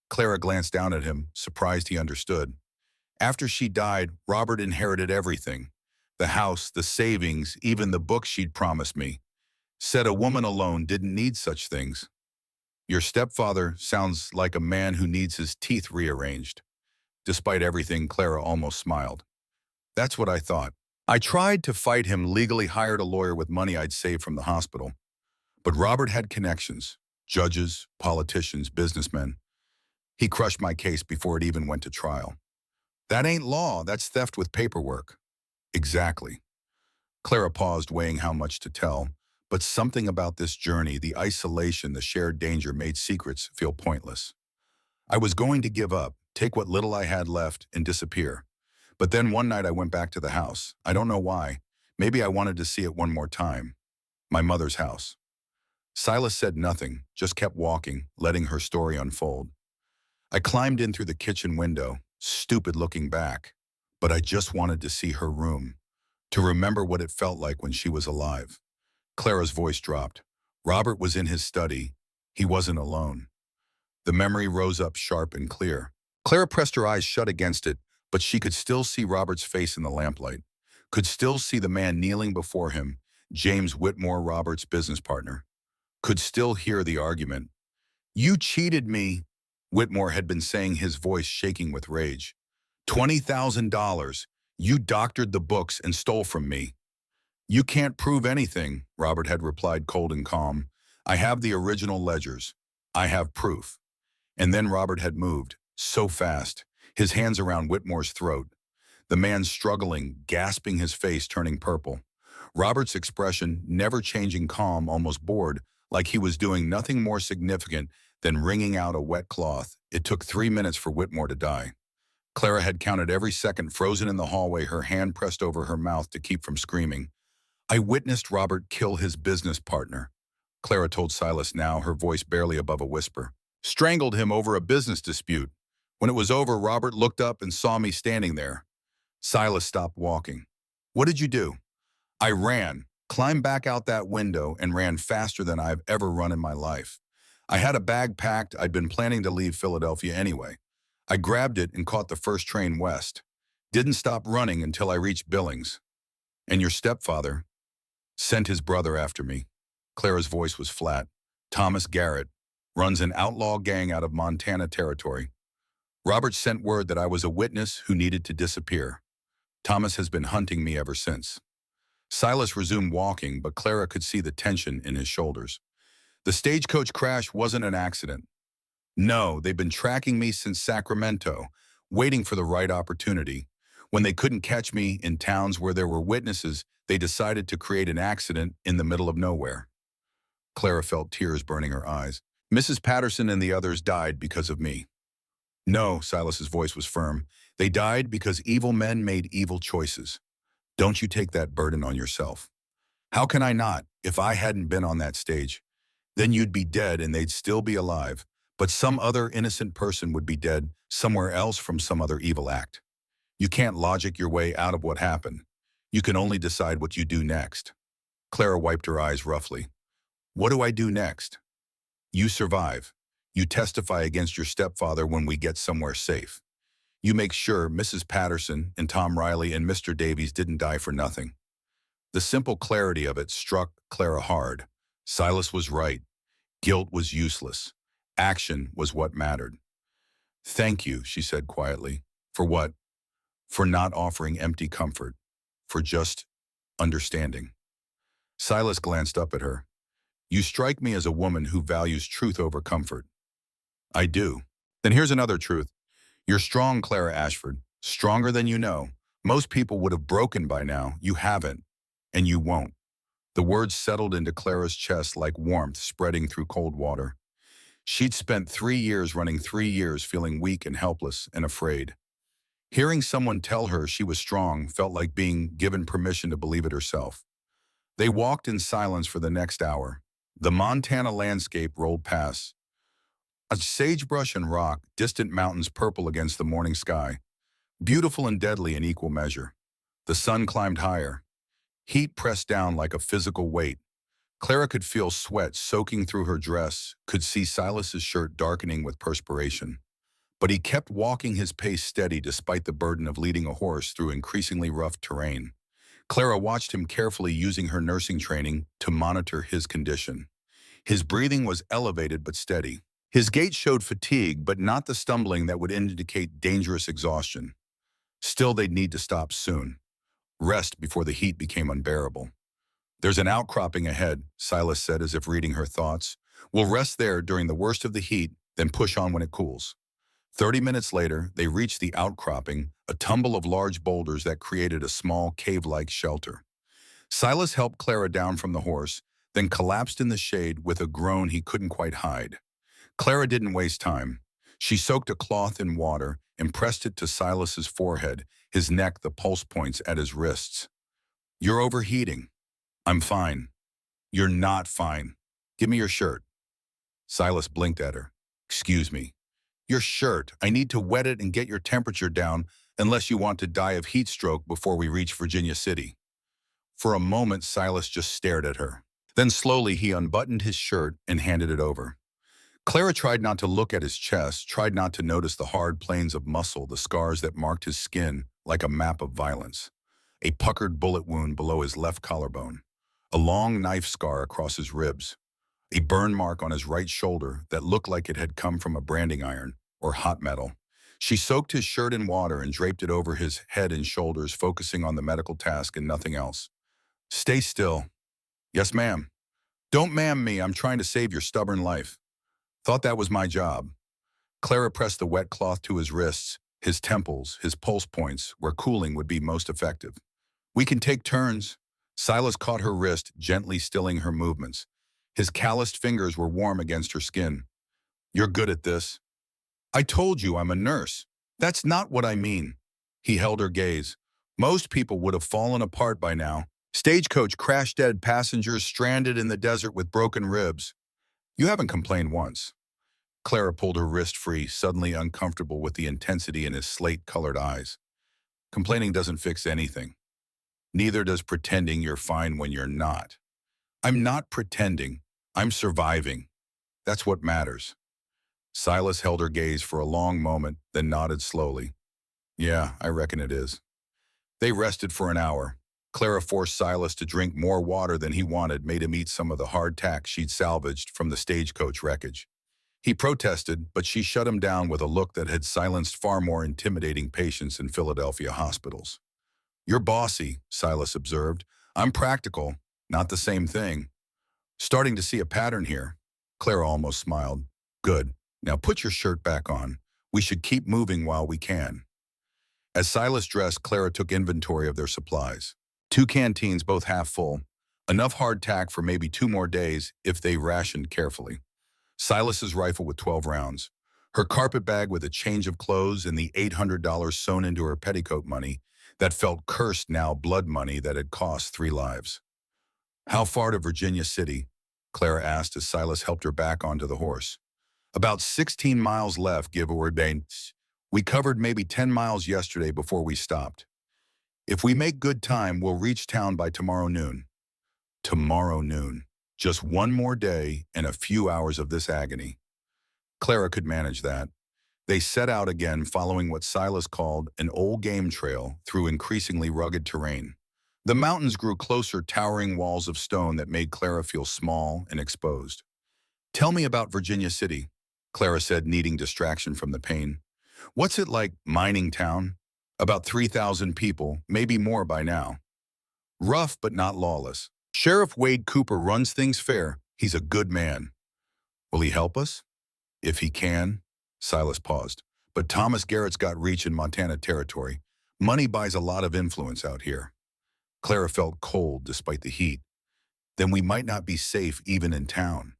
A: Clara glanced down at him, surprised he understood. After she died, Robert inherited everything. The house, the savings, even the book she'd promised me. Said a woman alone didn't need such things. Your stepfather sounds like a man who needs his teeth rearranged. Despite everything, Clara almost smiled. That's what I thought. I tried to fight him, legally hired a lawyer with money I'd saved from the hospital. But Robert had connections. Judges, politicians, businessmen. He crushed my case before it even went to trial. That ain't law, that's theft with paperwork. Exactly. Clara paused, weighing how much to tell. But something about this journey, the isolation, the shared danger, made secrets feel pointless. I was going to give up, take what little I had left, and disappear. But then one night I went back to the house. I don't know why. Maybe I wanted to see it one more time. My mother's house. Silas said nothing, just kept walking, letting her story unfold. I climbed in through the kitchen window, stupid looking back. But I just wanted to see her room, to remember what it felt like when she was alive. Clara's voice dropped. Robert was in his study. He wasn't alone. The memory rose up sharp and clear. Clara pressed her eyes shut against it, but she could still see Robert's face in the lamplight, could still see the man kneeling before him, James Whitmore, Robert's business partner, could still hear the argument. You cheated me, Whitmore had been saying, his voice shaking with rage. $20,000. You doctored the books and stole from me. You can't prove anything, Robert had replied, cold and calm. I have the original ledgers. I have proof. And then Robert had moved, so fast, his hands around Whitmore's throat. The man struggling, gasping, his face turning purple. Robert's expression, never changing, calm, almost bored, like he was doing nothing more significant than wringing out a wet cloth. It took 3 minutes for Whitmore to die. Clara had counted every second, frozen in the hallway, her hand pressed over her mouth to keep from screaming. I witnessed Robert kill his business partner, Clara told Silas now, her voice barely above a whisper. Strangled him over a business dispute. When it was over, Robert looked up and saw me standing there. Silas stopped walking. What did you do? I ran, climbed back out that window, and ran faster than I've ever run in my life. I had a bag packed. I'd been planning to leave Philadelphia anyway. I grabbed it and caught the first train west. Didn't stop running until I reached Billings. And your stepfather sent his brother after me. Clara's voice was flat. Thomas Garrett runs an outlaw gang out of Montana territory. Robert sent word that I was a witness who needed to disappear. Thomas has been hunting me ever since. Silas resumed walking, but Clara could see the tension in his shoulders. The stagecoach crash wasn't an accident. No, they've been tracking me since Sacramento, waiting for the right opportunity. When they couldn't catch me in towns where there were witnesses, they decided to create an accident in the middle of nowhere. Clara felt tears burning her eyes. Mrs. Patterson and the others died because of me. No, Silas's voice was firm. They died because evil men made evil choices. Don't you take that burden on yourself. How can I not? If I hadn't been on that stage, then you'd be dead and they'd still be alive. But some other innocent person would be dead somewhere else from some other evil act. You can't logic your way out of what happened. You can only decide what you do next. Clara wiped her eyes roughly. What do I do next? You survive. You testify against your stepfather when we get somewhere safe. You make sure Mrs. Patterson and Tom Riley and Mr. Davies didn't die for nothing. The simple clarity of it struck Clara hard. Silas was right. Guilt was useless. Action was what mattered. Thank you, she said quietly. For what? For not offering empty comfort. For just understanding. Silas glanced up at her. You strike me as a woman who values truth over comfort. I do. Then here's another truth. You're strong, Clara Ashford. Stronger than you know. Most people would have broken by now. You haven't. And you won't. The words settled into Clara's chest like warmth spreading through cold water. She'd spent 3 years running 3 years feeling weak and helpless and afraid. Hearing someone tell her she was strong felt like being given permission to believe it herself. They walked in silence for the next hour. The Montana landscape rolled past. A sagebrush and rock, distant mountains purple against the morning sky. Beautiful and deadly in equal measure. The sun climbed higher. Heat pressed down like a physical weight. Clara could feel sweat soaking through her dress, could see Silas's shirt darkening with perspiration. But he kept walking his pace steady despite the burden of leading a horse through increasingly rough terrain. Clara watched him carefully, using her nursing training to monitor his condition. His breathing was elevated but steady. His gait showed fatigue, but not the stumbling that would indicate dangerous exhaustion. Still, they'd need to stop soon. Rest before the heat became unbearable. "There's an outcropping ahead," Silas said as if reading her thoughts. "We'll rest there during the worst of the heat, then push on when it cools." 30 minutes later, they reached the outcropping, a tumble of large boulders that created a small cave-like shelter. Silas helped Clara down from the horse, then collapsed in the shade with a groan he couldn't quite hide. Clara didn't waste time. She soaked a cloth in water and pressed it to Silas's forehead, his neck, the pulse points at his wrists. "You're overheating." "I'm fine." "You're not fine. Give me your shirt." Silas blinked at her. "Excuse me." "Your shirt. I need to wet it and get your temperature down, unless you want to die of heat stroke before we reach Virginia City." For a moment, Silas just stared at her. Then slowly he unbuttoned his shirt and handed it over. Clara tried not to look at his chest, tried not to notice the hard planes of muscle, the scars that marked his skin like a map of violence. A puckered bullet wound below his left collarbone. A long knife scar across his ribs. A burn mark on his right shoulder that looked like it had come from a branding iron or hot metal. She soaked his shirt in water and draped it over his head and shoulders, focusing on the medical task and nothing else. "Stay still." "Yes, ma'am." "Don't ma'am me, I'm trying to save your stubborn life." "Thought that was my job." Clara pressed the wet cloth to his wrists, his temples, his pulse points, where cooling would be most effective. "We can take turns." Silas caught her wrist, gently stilling her movements. His calloused fingers were warm against her skin. "You're good at this." "I told you I'm a nurse." "That's not what I mean." He held her gaze. "Most people would have fallen apart by now. Stagecoach crash dead passengers stranded in the desert with broken ribs. You haven't complained once." Clara pulled her wrist free, suddenly uncomfortable with the intensity in his slate-colored eyes. "Complaining doesn't fix anything. Neither does pretending you're fine when you're not." "I'm not pretending. I'm surviving. That's what matters." Silas held her gaze for a long moment, then nodded slowly. "Yeah, I reckon it is." They rested for an hour. Clara forced Silas to drink more water than he wanted, made him eat some of the hardtack she'd salvaged from the stagecoach wreckage. He protested, but she shut him down with a look that had silenced far more intimidating patients in Philadelphia hospitals. "You're bossy," Silas observed. "I'm practical. Not the same thing." "Starting to see a pattern here." Clara almost smiled. "Good. Now put your shirt back on. We should keep moving while we can." As Silas dressed, Clara took inventory of their supplies. 2 canteens, both half full. Enough hardtack for maybe 2 more days if they rationed carefully. Silas's rifle with 12 rounds. Her carpet bag with a change of clothes and the $800 sewn into her petticoat money that felt cursed now, blood money that had cost 3 lives. "How far to Virginia City?" Clara asked as Silas helped her back onto the horse. "About 16 miles left, give or take. We covered maybe 10 miles yesterday before we stopped. If we make good time, we'll reach town by tomorrow noon." Tomorrow noon. Just one more day and a few hours of this agony. Clara could manage that. They set out again, following what Silas called an old game trail through increasingly rugged terrain. The mountains grew closer, towering walls of stone that made Clara feel small and exposed. "Tell me about Virginia City," Clara said, needing distraction from the pain. "What's it like, mining town?" "About 3,000 people, maybe more by now. Rough but not lawless. Sheriff Wade Cooper runs things fair. He's a good man." "Will he help us?" "If he can." Silas paused. "But Thomas Garrett's got reach in Montana territory. Money buys a lot of influence out here." Clara felt cold despite the heat. "Then we might not be safe even in town."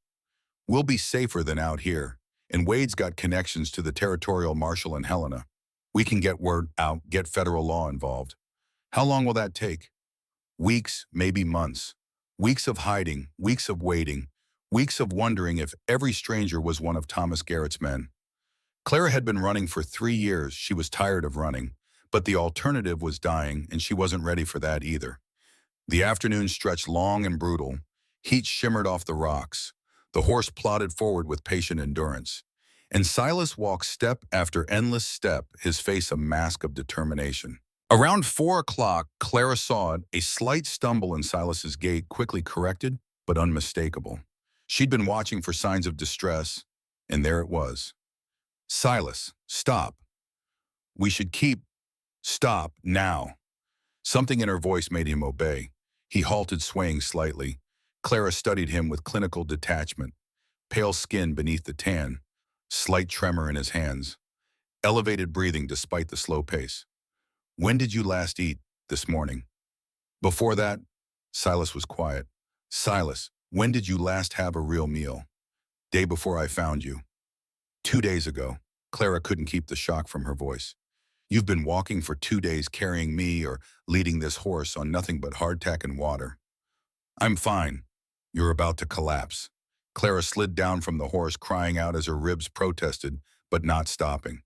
A: "We'll be safer than out here. And Wade's got connections to the territorial marshal in Helena. We can get word out, get federal law involved." "How long will that take?" "Weeks, maybe months. Weeks of hiding, weeks of waiting, weeks of wondering if every stranger was one of Thomas Garrett's men." Clara had been running for 3 years. She was tired of running, But the alternative was dying, and she wasn't ready for that either. The afternoon stretched long and brutal. Heat shimmered off the rocks. The horse plodded forward with patient endurance. And Silas walked step after endless step, his face a mask of determination. Around 4 o'clock, Clara saw it, a slight stumble in Silas's gait, quickly corrected, but unmistakable. She'd been watching for signs of distress, and there it was. Silas, stop. We should keep. Stop, now. Something in her voice made him obey. He halted, swaying slightly. Clara studied him with clinical detachment. Pale skin beneath the tan, slight tremor in his hands, elevated breathing despite the slow pace. When did you last eat? This morning. Before that, Silas was quiet. Silas, when did you last have a real meal? Day before I found you. 2 days ago. Clara couldn't keep the shock from her voice. You've been walking for 2 days carrying me or leading this horse on nothing but hardtack and water. I'm fine. You're about to collapse. Clara slid down from the horse, crying out as her ribs protested, but not stopping.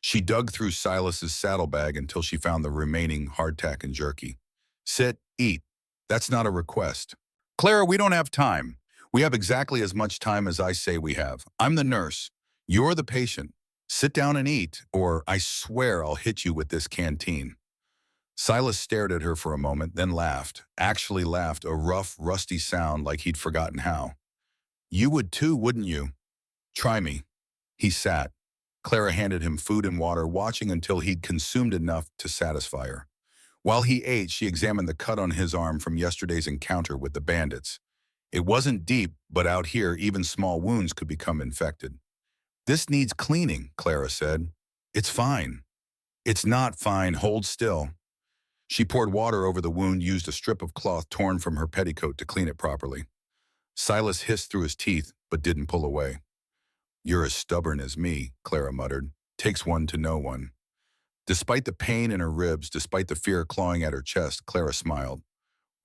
A: She dug through Silas's saddlebag until she found the remaining hardtack and jerky. Sit, eat. That's not a request. Clara, we don't have time. We have exactly as much time as I say we have. I'm the nurse. You're the patient. Sit down and eat, or I swear I'll hit you with this canteen. Silas stared at her for a moment, then laughed, actually laughed, a rough, rusty sound like he'd forgotten how. You would too, wouldn't you? Try me. He sat. Clara handed him food and water, watching until he'd consumed enough to satisfy her. While he ate, she examined the cut on his arm from yesterday's encounter with the bandits. It wasn't deep, but out here, even small wounds could become infected. This needs cleaning, Clara said. It's fine. It's not fine. Hold still. She poured water over the wound, used a strip of cloth torn from her petticoat to clean it properly. Silas hissed through his teeth, but didn't pull away. You're as stubborn as me, Clara muttered. Takes one to know one. Despite the pain in her ribs, despite the fear clawing at her chest, Clara smiled.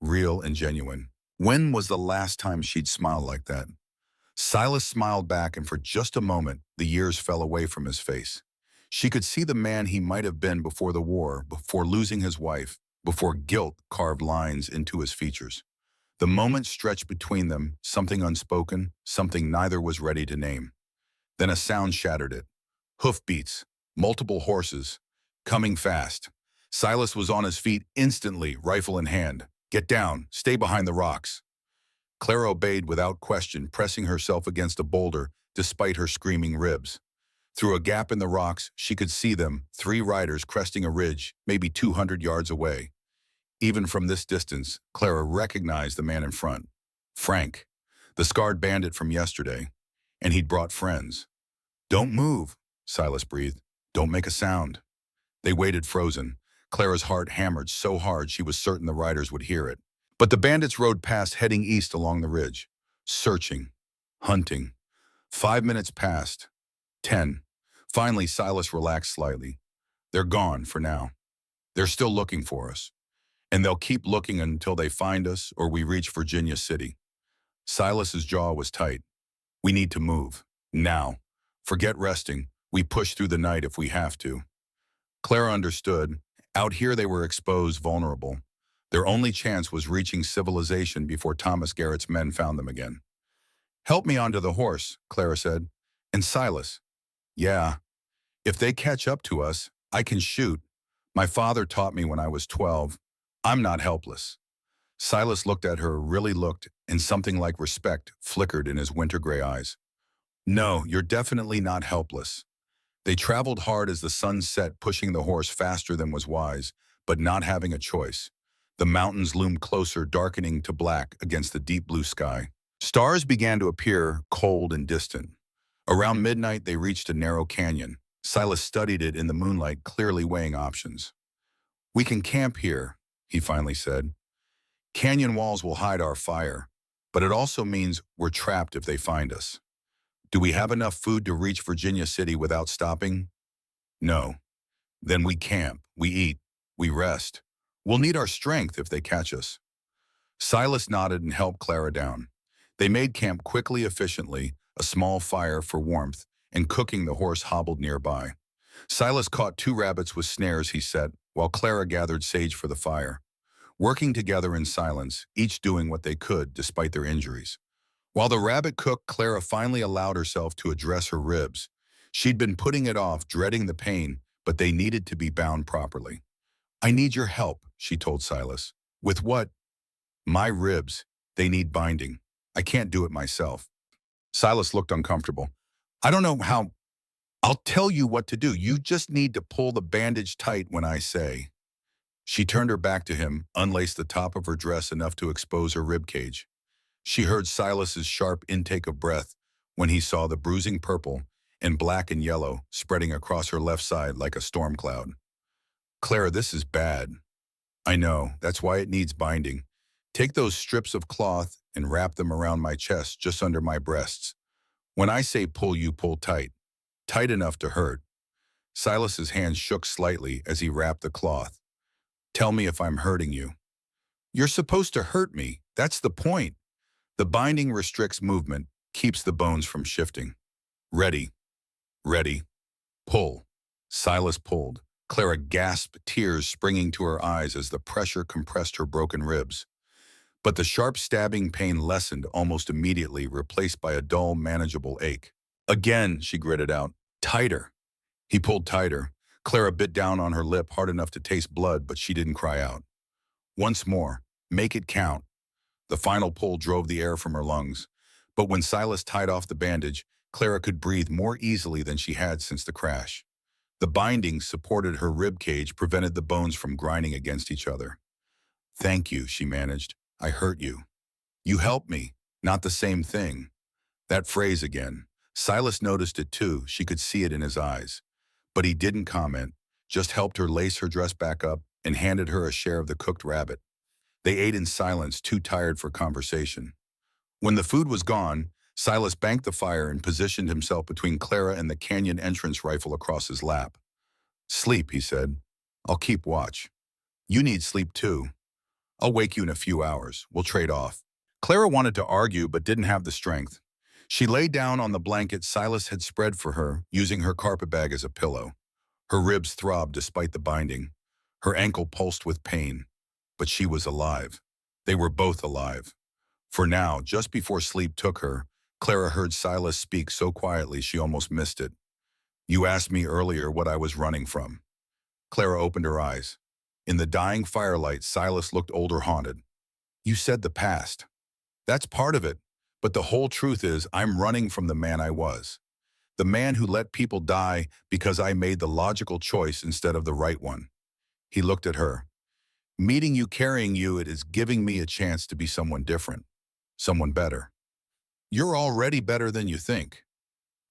A: Real and genuine. When was the last time she'd smiled like that? Silas smiled back, and for just a moment, the years fell away from his face. She could see the man he might have been before the war, before losing his wife, before guilt carved lines into his features. The moment stretched between them, something unspoken, something neither was ready to name. Then a sound shattered it. Hoofbeats, multiple horses, coming fast. Silas was on his feet instantly, rifle in hand. Get down, stay behind the rocks. Clara obeyed without question, pressing herself against a boulder despite her screaming ribs. Through a gap in the rocks, she could see them, 3 riders cresting a ridge, maybe 200 yards away. Even from this distance, Clara recognized the man in front. Frank, the scarred bandit from yesterday. And he'd brought friends. Don't move, Silas breathed. Don't make a sound. They waited frozen. Clara's heart hammered so hard she was certain the riders would hear it. But the bandits rode past, heading east along the ridge. Searching. Hunting. 5 minutes passed. 10. Finally, Silas relaxed slightly. They're gone for now. They're still looking for us. And they'll keep looking until they find us or we reach Virginia City. Silas's jaw was tight. We need to move. Now. Forget resting. We push through the night if we have to. Clara understood. Out here they were exposed, vulnerable. Their only chance was reaching civilization before Thomas Garrett's men found them again. Help me onto the horse, Clara said. And Silas. Yeah. If they catch up to us, I can shoot. My father taught me when I was 12. I'm not helpless. Silas looked at her, really looked, and something like respect flickered in his winter gray eyes. No, you're definitely not helpless. They traveled hard as the sun set, pushing the horse faster than was wise, but not having a choice. The mountains loomed closer, darkening to black against the deep blue sky. Stars began to appear, cold and distant. Around midnight, they reached a narrow canyon. Silas studied it in the moonlight, clearly weighing options. We can camp here, he finally said. Canyon walls will hide our fire, but it also means we're trapped if they find us. Do we have enough food to reach Virginia City without stopping? No. Then we camp, we eat, we rest. We'll need our strength if they catch us. Silas nodded and helped Clara down. They made camp quickly, efficiently, a small fire for warmth, and cooking the horse hobbled nearby. Silas caught 2 rabbits with snares he set, while Clara gathered sage for the fire, working together in silence, each doing what they could despite their injuries. While the rabbit cooked, Clara finally allowed herself to address her ribs. She'd been putting it off, dreading the pain, but they needed to be bound properly. "I need your help," she told Silas. "With what?" "My ribs. They need binding. I can't do it myself." Silas looked uncomfortable. "I don't know how. I'll tell you what to do. You just need to pull the bandage tight when I say." She turned her back to him, unlaced the top of her dress enough to expose her rib cage. She heard Silas's sharp intake of breath when he saw the bruising purple and black and yellow spreading across her left side like a storm cloud. "Clara, this is bad." "I know. That's why it needs binding. Take those strips of cloth and wrap them around my chest just under my breasts. When I say pull, you pull tight. Tight enough to hurt." Silas's hands shook slightly as he wrapped the cloth. "Tell me if I'm hurting you." "You're supposed to hurt me. That's the point." "The binding restricts movement, keeps the bones from shifting." "Ready. Ready. Pull." Silas pulled. Clara gasped, tears springing to her eyes as the pressure compressed her broken ribs. But the sharp stabbing pain lessened almost immediately, replaced by a dull, manageable ache. "Again," she gritted out. "Tighter." He pulled tighter. Clara bit down on her lip hard enough to taste blood, but she didn't cry out. "Once more. Make it count." The final pull drove the air from her lungs. But when Silas tied off the bandage, Clara could breathe more easily than she had since the crash. The binding supported her rib cage, prevented the bones from grinding against each other. "Thank you," she managed. "I hurt you." "You helped me. Not the same thing." That phrase again. Silas noticed it too. She could see it in his eyes. But he didn't comment, just helped her lace her dress back up and handed her a share of the cooked rabbit. They ate in silence, too tired for conversation. When the food was gone, Silas banked the fire and positioned himself between Clara and the canyon entrance rifle across his lap. "Sleep," he said. "I'll keep watch. You need sleep too. I'll wake you in a few hours. We'll trade off." Clara wanted to argue but didn't have the strength. She lay down on the blanket Silas had spread for her, using her carpet bag as a pillow. Her ribs throbbed despite the binding. Her ankle pulsed with pain. But she was alive. They were both alive. For now, just before sleep took her, Clara heard Silas speak so quietly she almost missed it. "You asked me earlier what I was running from." Clara opened her eyes. In the dying firelight, Silas looked older, haunted. "You said the past. That's part of it, but the whole truth is I'm running from the man I was. The man who let people die because I made the logical choice instead of the right one." He looked at her. "Meeting you, carrying you, it is giving me a chance to be someone different. Someone better." "You're already better than you think."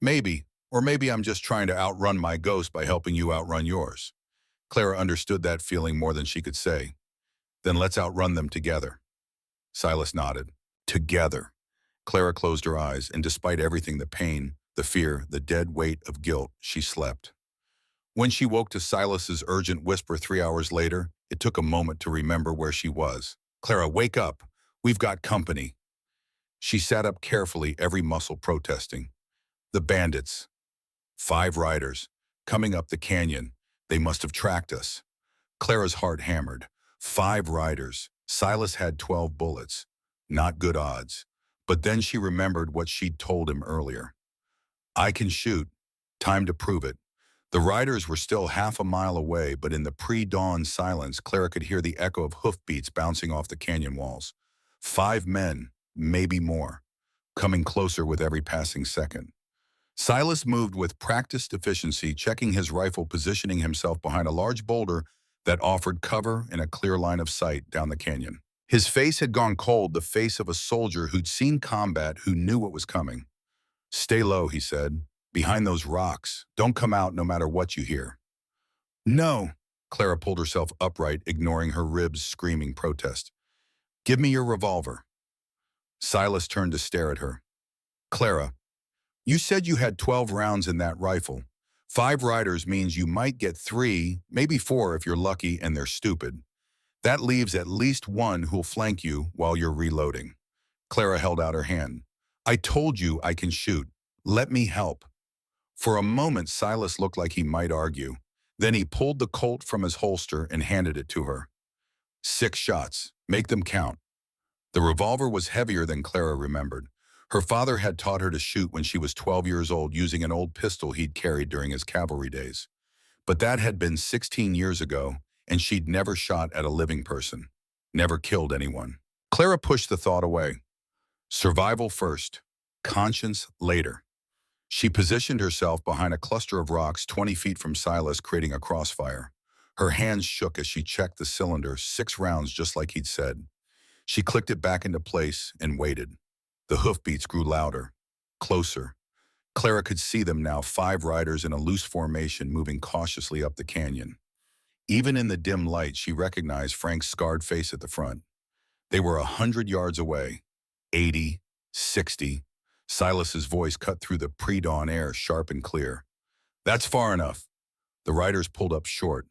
A: "Maybe, or maybe I'm just trying to outrun my ghost by helping you outrun yours." Clara understood that feeling more than she could say. "Then let's outrun them together." Silas nodded. Together. Clara closed her eyes, and despite everything, the pain, the fear, the dead weight of guilt, she slept. When she woke to Silas's urgent whisper 3 hours later, it took a moment to remember where she was. "Clara, wake up. We've got company." She sat up carefully, every muscle protesting. The bandits. 5 riders. Coming up the canyon. They must have tracked us. Clara's heart hammered. 5 riders. Silas had 12 bullets. Not good odds. But then she remembered what she'd told him earlier. "I can shoot. Time to prove it." The riders were still half a mile away, but in the pre-dawn silence, Clara could hear the echo of hoofbeats bouncing off the canyon walls. 5 men, maybe more, coming closer with every passing second. Silas moved with practiced efficiency, checking his rifle, positioning himself behind a large boulder that offered cover and a clear line of sight down the canyon. His face had gone cold, the face of a soldier who'd seen combat, who knew what was coming. "Stay low," he said. "Behind those rocks. Don't come out no matter what you hear." "No." Clara pulled herself upright, ignoring her ribs' screaming protest. "Give me your revolver." Silas turned to stare at her. "Clara, you said you had 12 rounds in that rifle. 5 riders means you might get 3, maybe 4 if you're lucky and they're stupid. That leaves at least 1 who'll flank you while you're reloading." Clara held out her hand. "I told you I can shoot. Let me help." For a moment, Silas looked like he might argue. Then he pulled the Colt from his holster and handed it to her. 6 shots. Make them count. The revolver was heavier than Clara remembered. Her father had taught her to shoot when she was 12 years old using an old pistol he'd carried during his cavalry days. But that had been 16 years ago, and she'd never shot at a living person. Never killed anyone. Clara pushed the thought away. Survival first. Conscience later. She positioned herself behind a cluster of rocks 20 feet from Silas, creating a crossfire. Her hands shook as she checked the cylinder, 6 rounds just like he'd said. She clicked it back into place and waited. The hoofbeats grew louder, closer. Clara could see them now, 5 riders in a loose formation moving cautiously up the canyon. Even in the dim light, she recognized Frank's scarred face at the front. They were 100 yards away, 80, 60. Silas's voice cut through the pre-dawn air, sharp and clear. That's far enough. The riders pulled up short.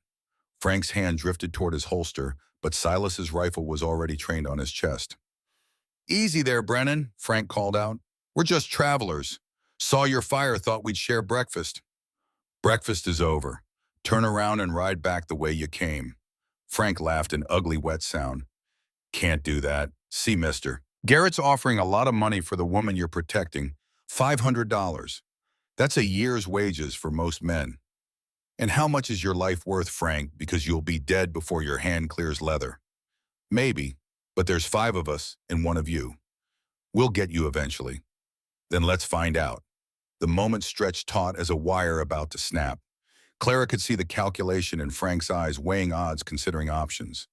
A: Frank's hand drifted toward his holster, but Silas's rifle was already trained on his chest. Easy there, Brennan, Frank called out. We're just travelers. Saw your fire, thought we'd share breakfast. Breakfast is over. Turn around and ride back the way you came. Frank laughed an ugly, wet sound. Can't do that. See, mister. Garrett's offering a lot of money for the woman you're protecting. $500. That's a year's wages for most men. And how much is your life worth, Frank, because you'll be dead before your hand clears leather? Maybe, but there's 5 of us and 1 of you. We'll get you eventually. Then let's find out. The moment stretched taut as a wire about to snap. Clara could see the calculation in Frank's eyes, weighing odds, considering options.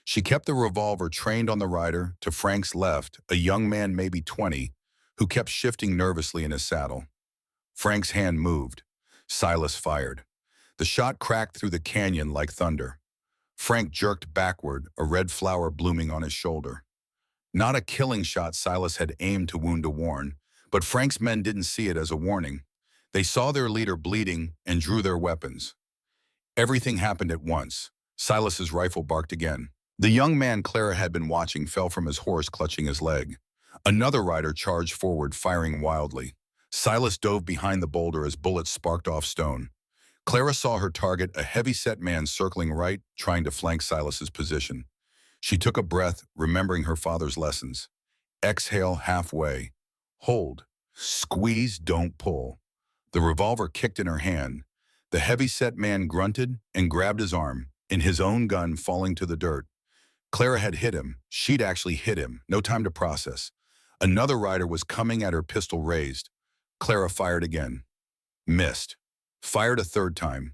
A: She kept the revolver trained on the rider. To Frank's left, a young man, maybe 20, who kept shifting nervously in his saddle. Frank's hand moved. Silas fired. The shot cracked through the canyon like thunder. Frank jerked backward, a red flower blooming on his shoulder. Not a killing shot. Silas had aimed to wound a warn, but Frank's men didn't see it as a warning. They saw their leader bleeding and drew their weapons. Everything happened at once. Silas's rifle barked again. The young man Clara had been watching fell from his horse, clutching his leg. Another rider charged forward, firing wildly. Silas dove behind the boulder as bullets sparked off stone. Clara saw her target, a heavy-set man circling right, trying to flank Silas's position. She took a breath, remembering her father's lessons. Exhale halfway. Hold. Squeeze, don't pull. The revolver kicked in her hand. The heavy-set man grunted and grabbed his arm, in his own gun falling to the dirt. Clara had hit him. She'd actually hit him. No time to process. Another rider was coming at her, pistol raised. Clara fired again. Missed. Fired a third time.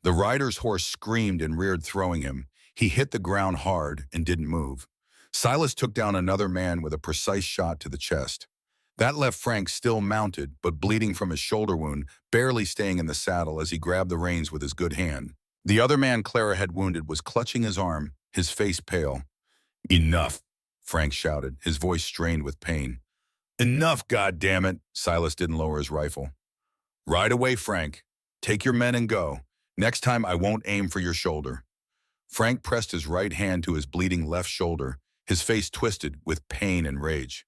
A: The rider's horse screamed and reared, throwing him. He hit the ground hard and didn't move. Silas took down another man with a precise shot to the chest. That left Frank still mounted, but bleeding from his shoulder wound, barely staying in the saddle as he grabbed the reins with his good hand. The other man Clara had wounded was clutching his arm, his face pale. Enough, Frank shouted, his voice strained with pain. Enough, goddammit! Silas didn't lower his rifle. Ride away, Frank. Take your men and go. Next time I won't aim for your shoulder. Frank pressed his right hand to his bleeding left shoulder, his face twisted with pain and rage.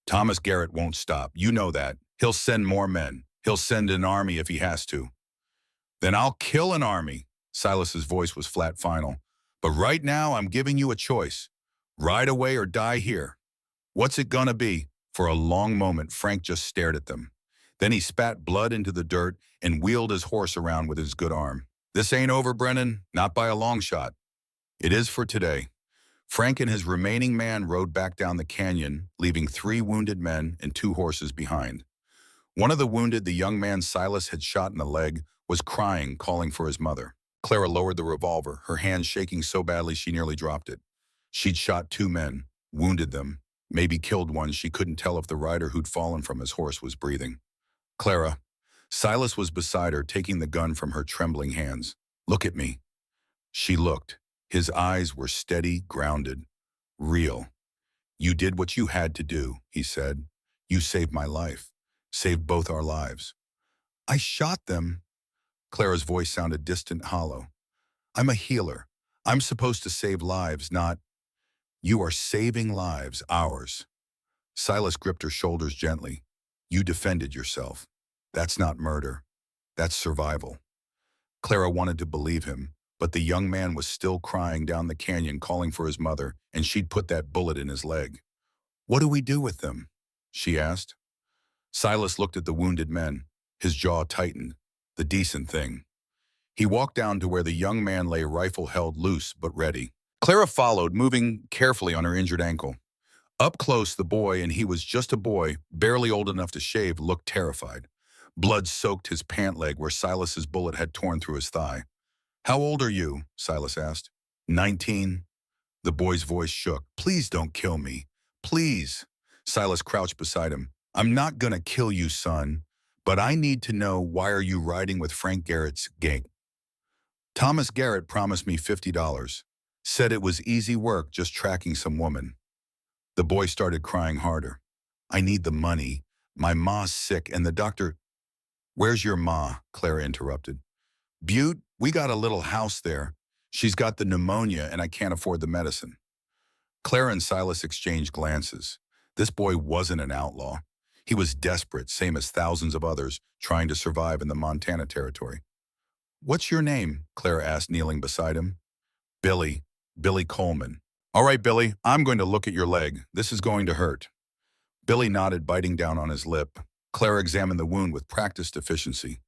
A: Thomas Garrett won't stop. You know that. He'll send more men. He'll send an army if he has to. Then I'll kill an army. Silas's voice was flat, final. But right now I'm giving you a choice. Ride away or die here. What's it gonna be? For a long moment, Frank just stared at them. Then he spat blood into the dirt and wheeled his horse around with his good arm. This ain't over, Brennan. Not by a long shot. It is for today. Frank and his remaining man rode back down the canyon, leaving 3 wounded men and 2 horses behind. One of the wounded, the young man Silas had shot in the leg, was crying, calling for his mother. Clara lowered the revolver, her hand shaking so badly she nearly dropped it. She'd shot 2 men, wounded them, maybe killed one. She couldn't tell if the rider who'd fallen from his horse was breathing. Clara. Silas was beside her, taking the gun from her trembling hands. Look at me. She looked. His eyes were steady, grounded, real. You did what you had to do, he said. You saved my life. Saved both our lives. I shot them. Clara's voice sounded distant, hollow. I'm a healer. I'm supposed to save lives, not... You are saving lives, ours. Silas gripped her shoulders gently. You defended yourself. That's not murder. That's survival. Clara wanted to believe him, but the young man was still crying down the canyon calling for his mother, and she'd put that bullet in his leg. "What do we do with them?" she asked. Silas looked at the wounded men. His jaw tightened. The decent thing. He walked down to where the young man lay, rifle held loose but ready. Clara followed, moving carefully on her injured ankle. Up close, the boy, and he was just a boy, barely old enough to shave, looked terrified. Blood soaked his pant leg where Silas's bullet had torn through his thigh. "How old are you?" Silas asked. 19. The boy's voice shook. "Please don't kill me. Please." Silas crouched beside him. "I'm not gonna kill you, son, but I need to know, why are you riding with Frank Garrett's gang?" "Thomas Garrett promised me $50. Said it was easy work just tracking some woman." The boy started crying harder. "I need the money. My ma's sick and the doctor—" "Where's your ma?" Clara interrupted. "Butte, we got a little house there. She's got the pneumonia and I can't afford the medicine." Clara and Silas exchanged glances. This boy wasn't an outlaw. He was desperate, same as thousands of others, trying to survive in the Montana territory. "What's your name?" Clara asked, kneeling beside him. "Billy. Billy Coleman." "All right, Billy, I'm going to look at your leg. This is going to hurt." Billy nodded, biting down on his lip. Clara examined the wound with practiced efficiency.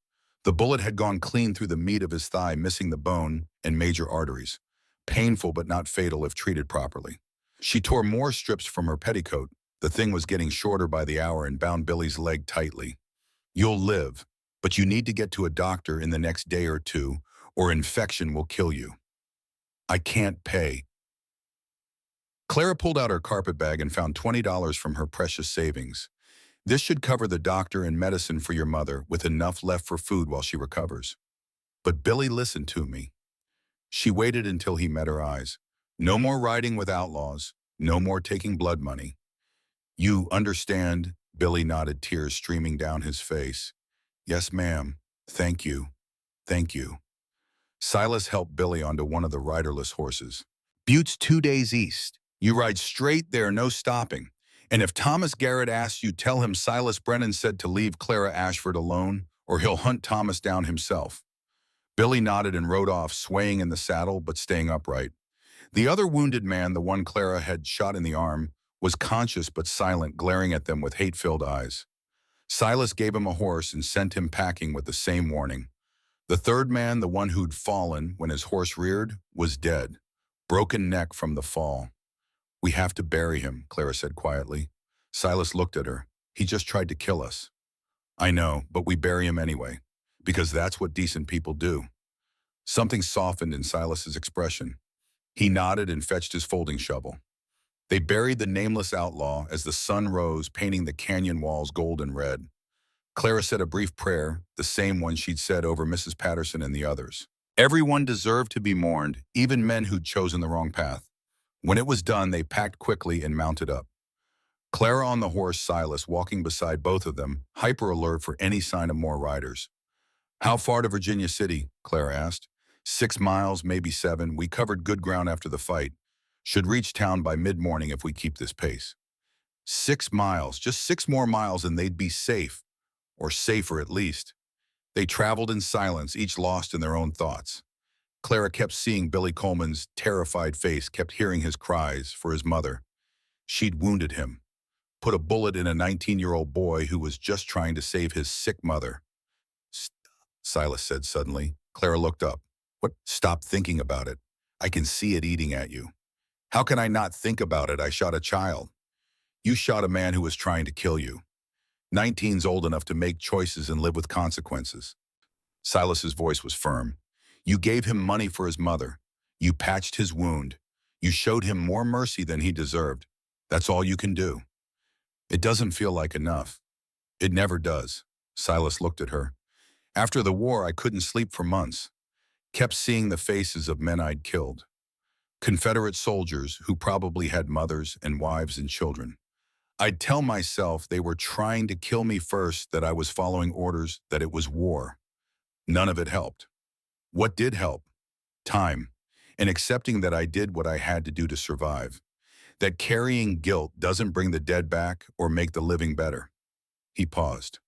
A: The bullet had gone clean through the meat of his thigh, missing the bone and major arteries. Painful but not fatal if treated properly. She tore more strips from her petticoat. The thing was getting shorter by the hour, and bound Billy's leg tightly. "You'll live, but you need to get to a doctor in the next day or two, or infection will kill you." "I can't pay." Clara pulled out her carpet bag and found $20 from her precious savings. "This should cover the doctor and medicine for your mother, with enough left for food while she recovers." But Billy listened to me. She waited until he met her eyes. "No more riding with outlaws. No more taking blood money." "You understand?" Billy nodded, tears streaming down his face. "Yes, ma'am. Thank you. Thank you." Silas helped Billy onto one of the riderless horses. "Butte's 2 days east. You ride straight there, no stopping. And if Thomas Garrett asks you, tell him Silas Brennan said to leave Clara Ashford alone, or he'll hunt Thomas down himself." Billy nodded and rode off, swaying in the saddle but staying upright. The other wounded man, the one Clara had shot in the arm, was conscious but silent, glaring at them with hate-filled eyes. Silas gave him a horse and sent him packing with the same warning. The third man, the one who'd fallen when his horse reared, was dead, broken neck from the fall. "We have to bury him," Clara said quietly. Silas looked at her. "He just tried to kill us." "I know, but we bury him anyway, because that's what decent people do." Something softened in Silas's expression. He nodded and fetched his folding shovel. They buried the nameless outlaw as the sun rose, painting the canyon walls gold and red. Clara said a brief prayer, the same one she'd said over Mrs. Patterson and the others. Everyone deserved to be mourned, even men who'd chosen the wrong path. When it was done, they packed quickly and mounted up. Clara on the horse, Silas walking beside both of them, hyper alert for any sign of more riders. "How far to Virginia City?" Clara asked. 6 miles, maybe 7. We covered good ground after the fight. Should reach town by mid-morning if we keep this pace." 6 miles, just 6 more miles and they'd be safe, or safer at least. They traveled in silence, each lost in their own thoughts. Clara kept seeing Billy Coleman's terrified face, kept hearing his cries for his mother. She'd wounded him, put a bullet in a 19-year-old boy who was just trying to save his sick mother. "Stop," Silas said suddenly. Clara looked up. "What? Stop thinking about it. I can see it eating at you." "How can I not think about it? I shot a child." "You shot a man who was trying to kill you. 19's old enough to make choices and live with consequences." Silas's voice was firm. "You gave him money for his mother. You patched his wound. You showed him more mercy than he deserved. That's all you can do." "It doesn't feel like enough." "It never does." Silas looked at her. "After the war, I couldn't sleep for months. Kept seeing the faces of men I'd killed. Confederate soldiers who probably had mothers and wives and children. I'd tell myself they were trying to kill me first, that I was following orders, that it was war. None of it helped. What did help? Time, and accepting that I did what I had to do to survive. That carrying guilt doesn't bring the dead back or make the living better." He paused.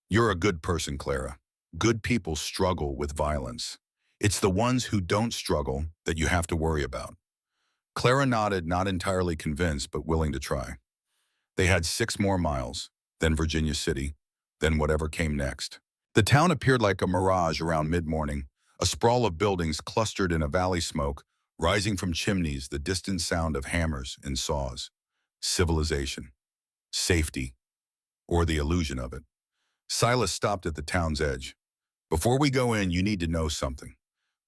A: "You're a good person, Clara. Good people struggle with violence." It's the ones who don't struggle that you have to worry about. Clara nodded, not entirely convinced, but willing to try. They had 6 more miles, then Virginia City, then whatever came next. The town appeared like a mirage around mid-morning, a sprawl of buildings clustered in a valley smoke, rising from chimneys, the distant sound of hammers and saws. Civilization, safety, or the illusion of it. Silas stopped at the town's edge. Before we go in, you need to know something.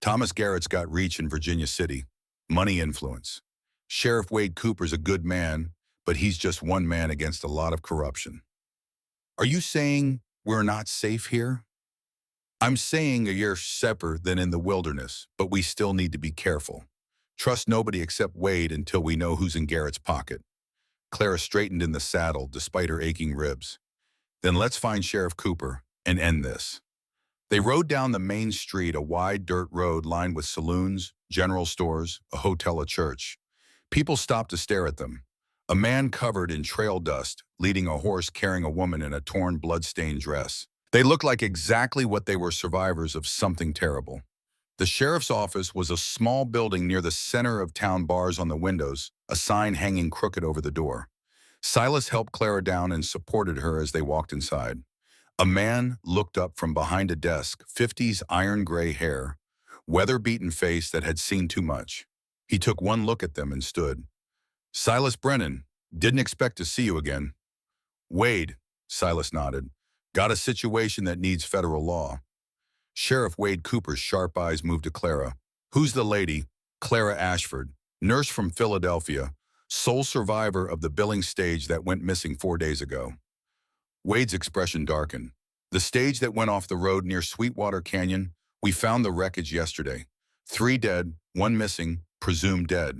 A: Thomas Garrett's got reach in Virginia City, money influence. Sheriff Wade Cooper's a good man, but he's just one man against a lot of corruption. Are you saying we're not safe here? I'm saying you're safer than in the wilderness, but we still need to be careful. Trust nobody except Wade until we know who's in Garrett's pocket. Clara straightened in the saddle despite her aching ribs. Then let's find Sheriff Cooper and end this. They rode down the main street, a wide dirt road lined with saloons, general stores, a hotel, a church. People stopped to stare at them. A man covered in trail dust, leading a horse carrying a woman in a torn, blood-stained dress. They looked like exactly what they were, survivors of something terrible. The sheriff's office was a small building near the center of town, bars on the windows, a sign hanging crooked over the door. Silas helped Clara down and supported her as they walked inside. A man looked up from behind a desk, 50s iron-gray hair, weather-beaten face that had seen too much. He took one look at them and stood. Silas Brennan, didn't expect to see you again. Wade, Silas nodded. Got a situation that needs federal law. Sheriff Wade Cooper's sharp eyes moved to Clara. Who's the lady? Clara Ashford, nurse from Philadelphia, sole survivor of the billing stage that went missing 4 days ago. Wade's expression darkened. The stage that went off the road near Sweetwater Canyon, we found the wreckage yesterday. 3 dead, 1 missing, presumed dead.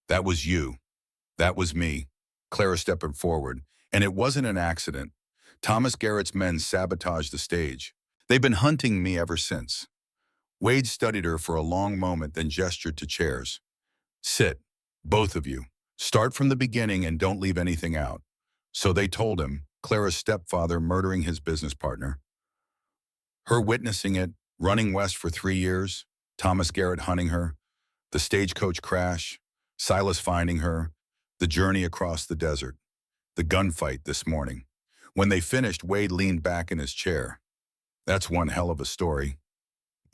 A: That was you. That was me. Clara stepped forward. And it wasn't an accident. Thomas Garrett's men sabotaged the stage. They've been hunting me ever since. Wade studied her for a long moment, then gestured to chairs. Sit, both of you. Start from the beginning and don't leave anything out. So they told him, Clara's stepfather murdering his business partner. Her witnessing it, running west for 3 years, Thomas Garrett hunting her, the stagecoach crash, Silas finding her, the journey across the desert, the gunfight this morning. When they finished, Wade leaned back in his chair. That's one hell of a story.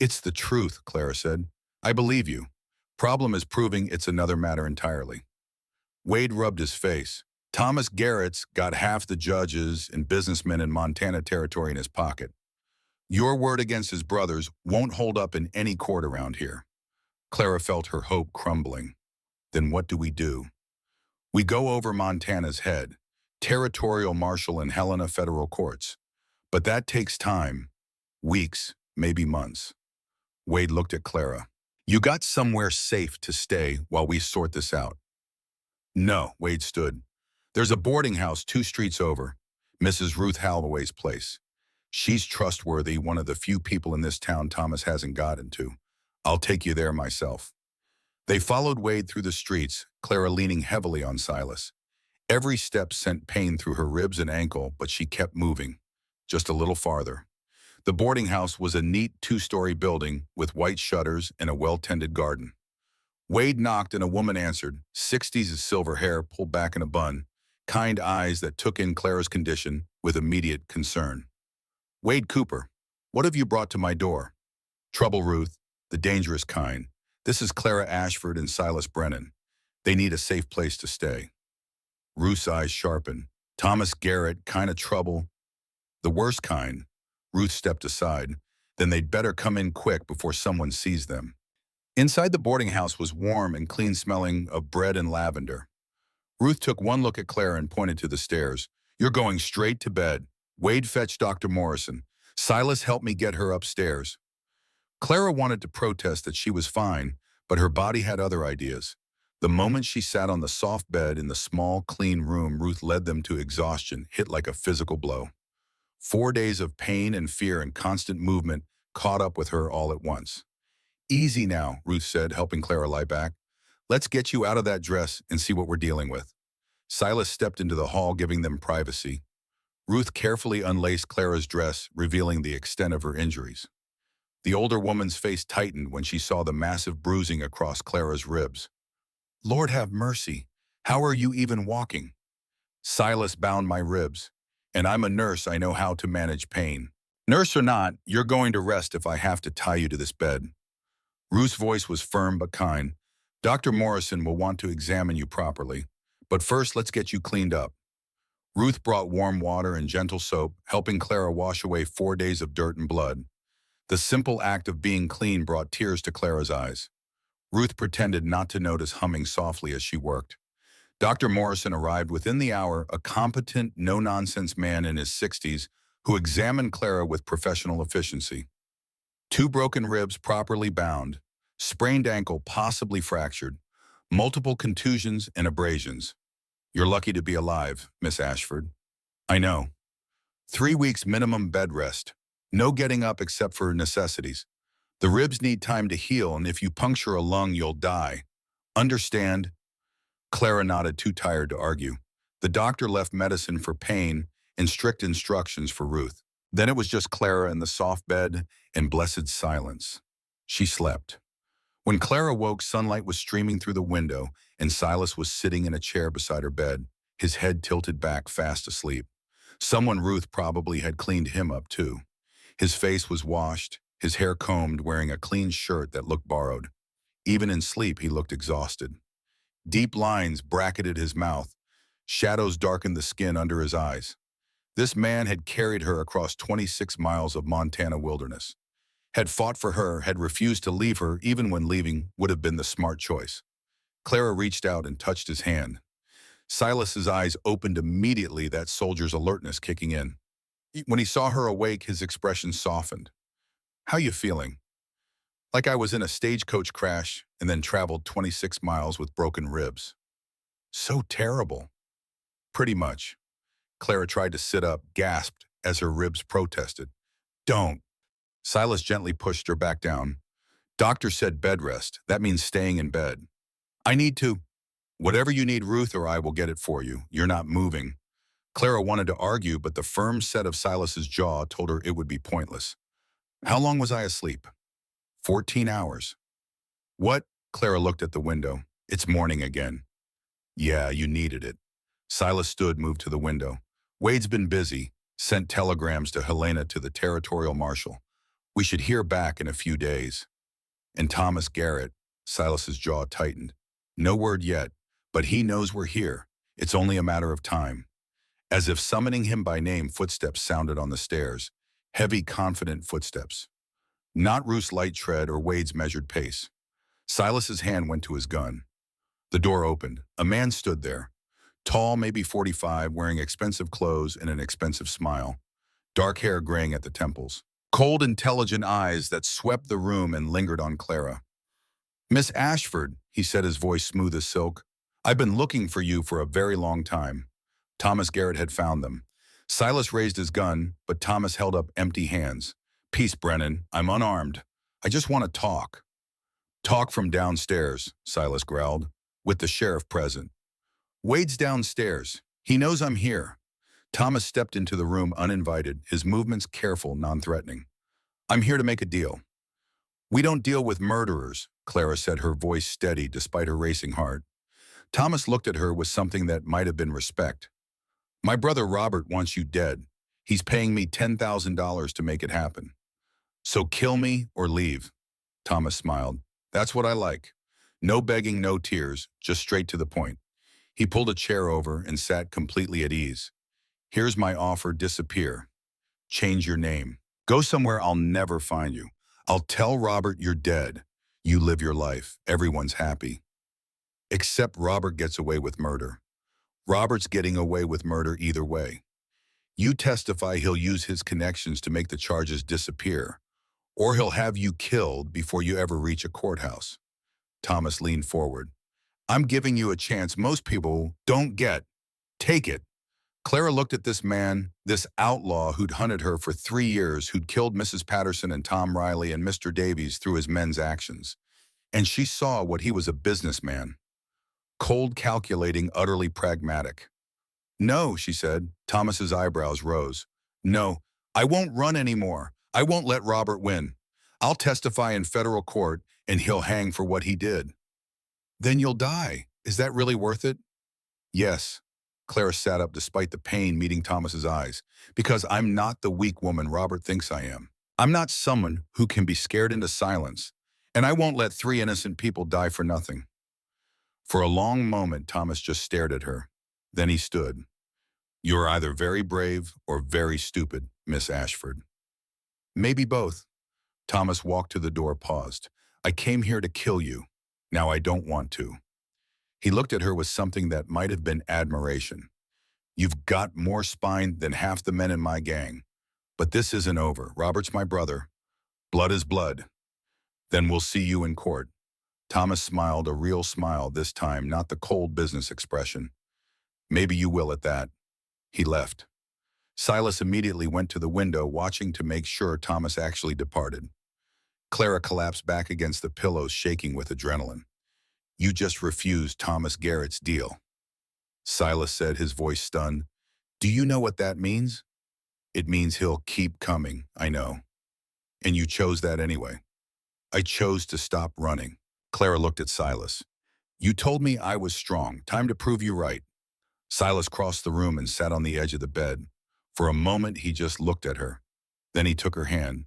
A: It's the truth, Clara said. I believe you. Problem is proving it's another matter entirely. Wade rubbed his face. Thomas Garrett's got half the judges and businessmen in Montana territory in his pocket. Your word against his brothers won't hold up in any court around here. Clara felt her hope crumbling. Then what do we do? We go over Montana's head, territorial marshal and Helena federal courts. But that takes time, weeks, maybe months. Wade looked at Clara. You got somewhere safe to stay while we sort this out? No, Wade stood. There's a boarding house 2 streets over, Mrs. Ruth Holloway's place. She's trustworthy, one of the few people in this town Thomas hasn't gotten to. I'll take you there myself. They followed Wade through the streets, Clara leaning heavily on Silas. Every step sent pain through her ribs and ankle, but she kept moving, just a little farther. The boarding house was a neat 2-story building with white shutters and a well-tended garden. Wade knocked and a woman answered, 60s silver hair pulled back in a bun, kind eyes that took in Clara's condition with immediate concern. Wade Cooper, what have you brought to my door? Trouble, Ruth, the dangerous kind. This is Clara Ashford and Silas Brennan. They need a safe place to stay. Ruth's eyes sharpened. Thomas Garrett, kind of trouble. The worst kind. Ruth stepped aside. Then they'd better come in quick before someone sees them. Inside the boarding house was warm and clean, smelling of bread and lavender. Ruth took one look at Clara and pointed to the stairs. You're going straight to bed. Wade fetched Dr. Morrison. Silas helped me get her upstairs. Clara wanted to protest that she was fine, but her body had other ideas. The moment she sat on the soft bed in the small, clean room, Ruth led them to exhaustion, hit like a physical blow. 4 days of pain and fear and constant movement caught up with her all at once. Easy now, Ruth said, helping Clara lie back. Let's get you out of that dress and see what we're dealing with. Silas stepped into the hall, giving them privacy. Ruth carefully unlaced Clara's dress, revealing the extent of her injuries. The older woman's face tightened when she saw the massive bruising across Clara's ribs. Lord have mercy. How are you even walking? Silas bound my ribs, and I'm a nurse. I know how to manage pain. Nurse or not, you're going to rest if I have to tie you to this bed. Ruth's voice was firm but kind. Dr. Morrison will want to examine you properly, but first let's get you cleaned up. Ruth brought warm water and gentle soap, helping Clara wash away 4 days of dirt and blood. The simple act of being clean brought tears to Clara's eyes. Ruth pretended not to notice, humming softly as she worked. Dr. Morrison arrived within the hour, a competent, no-nonsense man in his 60s who examined Clara with professional efficiency. 2 broken ribs properly bound, sprained ankle possibly fractured, multiple contusions and abrasions. You're lucky to be alive, Miss Ashford. I know. 3 weeks minimum bed rest. No getting up except for necessities. The ribs need time to heal, and if you puncture a lung, you'll die. Understand? Clara nodded, too tired to argue. The doctor left medicine for pain and strict instructions for Ruth. Then it was just Clara in the soft bed and blessed silence. She slept. When Clara woke, sunlight was streaming through the window, and Silas was sitting in a chair beside her bed, his head tilted back, fast asleep. Someone Ruth probably had cleaned him up, too. His face was washed, his hair combed, wearing a clean shirt that looked borrowed. Even in sleep, he looked exhausted. Deep lines bracketed his mouth. Shadows darkened the skin under his eyes. This man had carried her across 26 miles of Montana wilderness, had fought for her, had refused to leave her even when leaving would have been the smart choice. Clara reached out and touched his hand. Silas's eyes opened immediately, that soldier's alertness kicking in. When he saw her awake, his expression softened. How you feeling? Like I was in a stagecoach crash and then traveled 26 miles with broken ribs. So terrible. Pretty much. Clara tried to sit up, gasped as her ribs protested. Don't. Silas gently pushed her back down. Doctor said bed rest. That means staying in bed. I need to. Whatever you need, Ruth, or I will get it for you. You're not moving. Clara wanted to argue, but the firm set of Silas's jaw told her it would be pointless. How long was I asleep? 14 hours. What? Clara looked at the window. It's morning again. Yeah, you needed it. Silas stood, moved to the window. Wade's been busy, sent telegrams to Helena to the territorial marshal. We should hear back in a few days. And Thomas Garrett, Silas's jaw tightened. No word yet, but he knows we're here. It's only a matter of time. As if summoning him by name, footsteps sounded on the stairs. Heavy, confident footsteps. Not Ruth's light tread or Wade's measured pace. Silas's hand went to his gun. The door opened. A man stood there. Tall, maybe 45, wearing expensive clothes and an expensive smile. Dark hair graying at the temples. Cold, intelligent eyes that swept the room and lingered on Clara. Miss Ashford, he said, his voice smooth as silk. I've been looking for you for a very long time. Thomas Garrett had found them. Silas raised his gun, but Thomas held up empty hands. Peace, Brennan. I'm unarmed. I just want to talk. Talk from downstairs, Silas growled, with the sheriff present. Wade's downstairs. He knows I'm here. Thomas stepped into the room uninvited, his movements careful, non-threatening. I'm here to make a deal. We don't deal with murderers, Clara said, her voice steady despite her racing heart. Thomas looked at her with something that might have been respect. My brother Robert wants you dead. He's paying me $10,000 to make it happen. So kill me or leave. Thomas smiled. That's what I like. No begging, no tears, just straight to the point. He pulled a chair over and sat completely at ease. Here's my offer, disappear. Change your name. Go somewhere I'll never find you. I'll tell Robert you're dead. You live your life. Everyone's happy. Except Robert gets away with murder. Robert's getting away with murder either way. You testify he'll use his connections to make the charges disappear, or he'll have you killed before you ever reach a courthouse. Thomas leaned forward. I'm giving you a chance most people don't get. Take it. Clara looked at this man, this outlaw who'd hunted her for 3 years, who'd killed Mrs. Patterson and Tom Riley and Mr. Davies through his men's actions. And she saw what he was, a businessman. Cold, calculating, utterly pragmatic. No, she said. Thomas's eyebrows rose. No, I won't run anymore. I won't let Robert win. I'll testify in federal court and he'll hang for what he did. Then you'll die. Is that really worth it? Yes. Clara sat up despite the pain meeting Thomas's eyes. Because I'm not the weak woman Robert thinks I am. I'm not someone who can be scared into silence. And I won't let 3 innocent people die for nothing. For a long moment, Thomas just stared at her. Then he stood. You're either very brave or very stupid, Miss Ashford. Maybe both. Thomas walked to the door, paused. I came here to kill you. Now I don't want to. He looked at her with something that might have been admiration. You've got more spine than half the men in my gang. But this isn't over. Robert's my brother. Blood is blood. Then we'll see you in court. Thomas smiled, a real smile this time, not the cold business expression. Maybe you will at that. He left. Silas immediately went to the window, watching to make sure Thomas actually departed. Clara collapsed back against the pillows, shaking with adrenaline. You just refused Thomas Garrett's deal. Silas said, his voice stunned. Do you know what that means? It means he'll keep coming, I know. And you chose that anyway. I chose to stop running. Clara looked at Silas. You told me I was strong. Time to prove you right. Silas crossed the room and sat on the edge of the bed. For a moment, he just looked at her. Then he took her hand.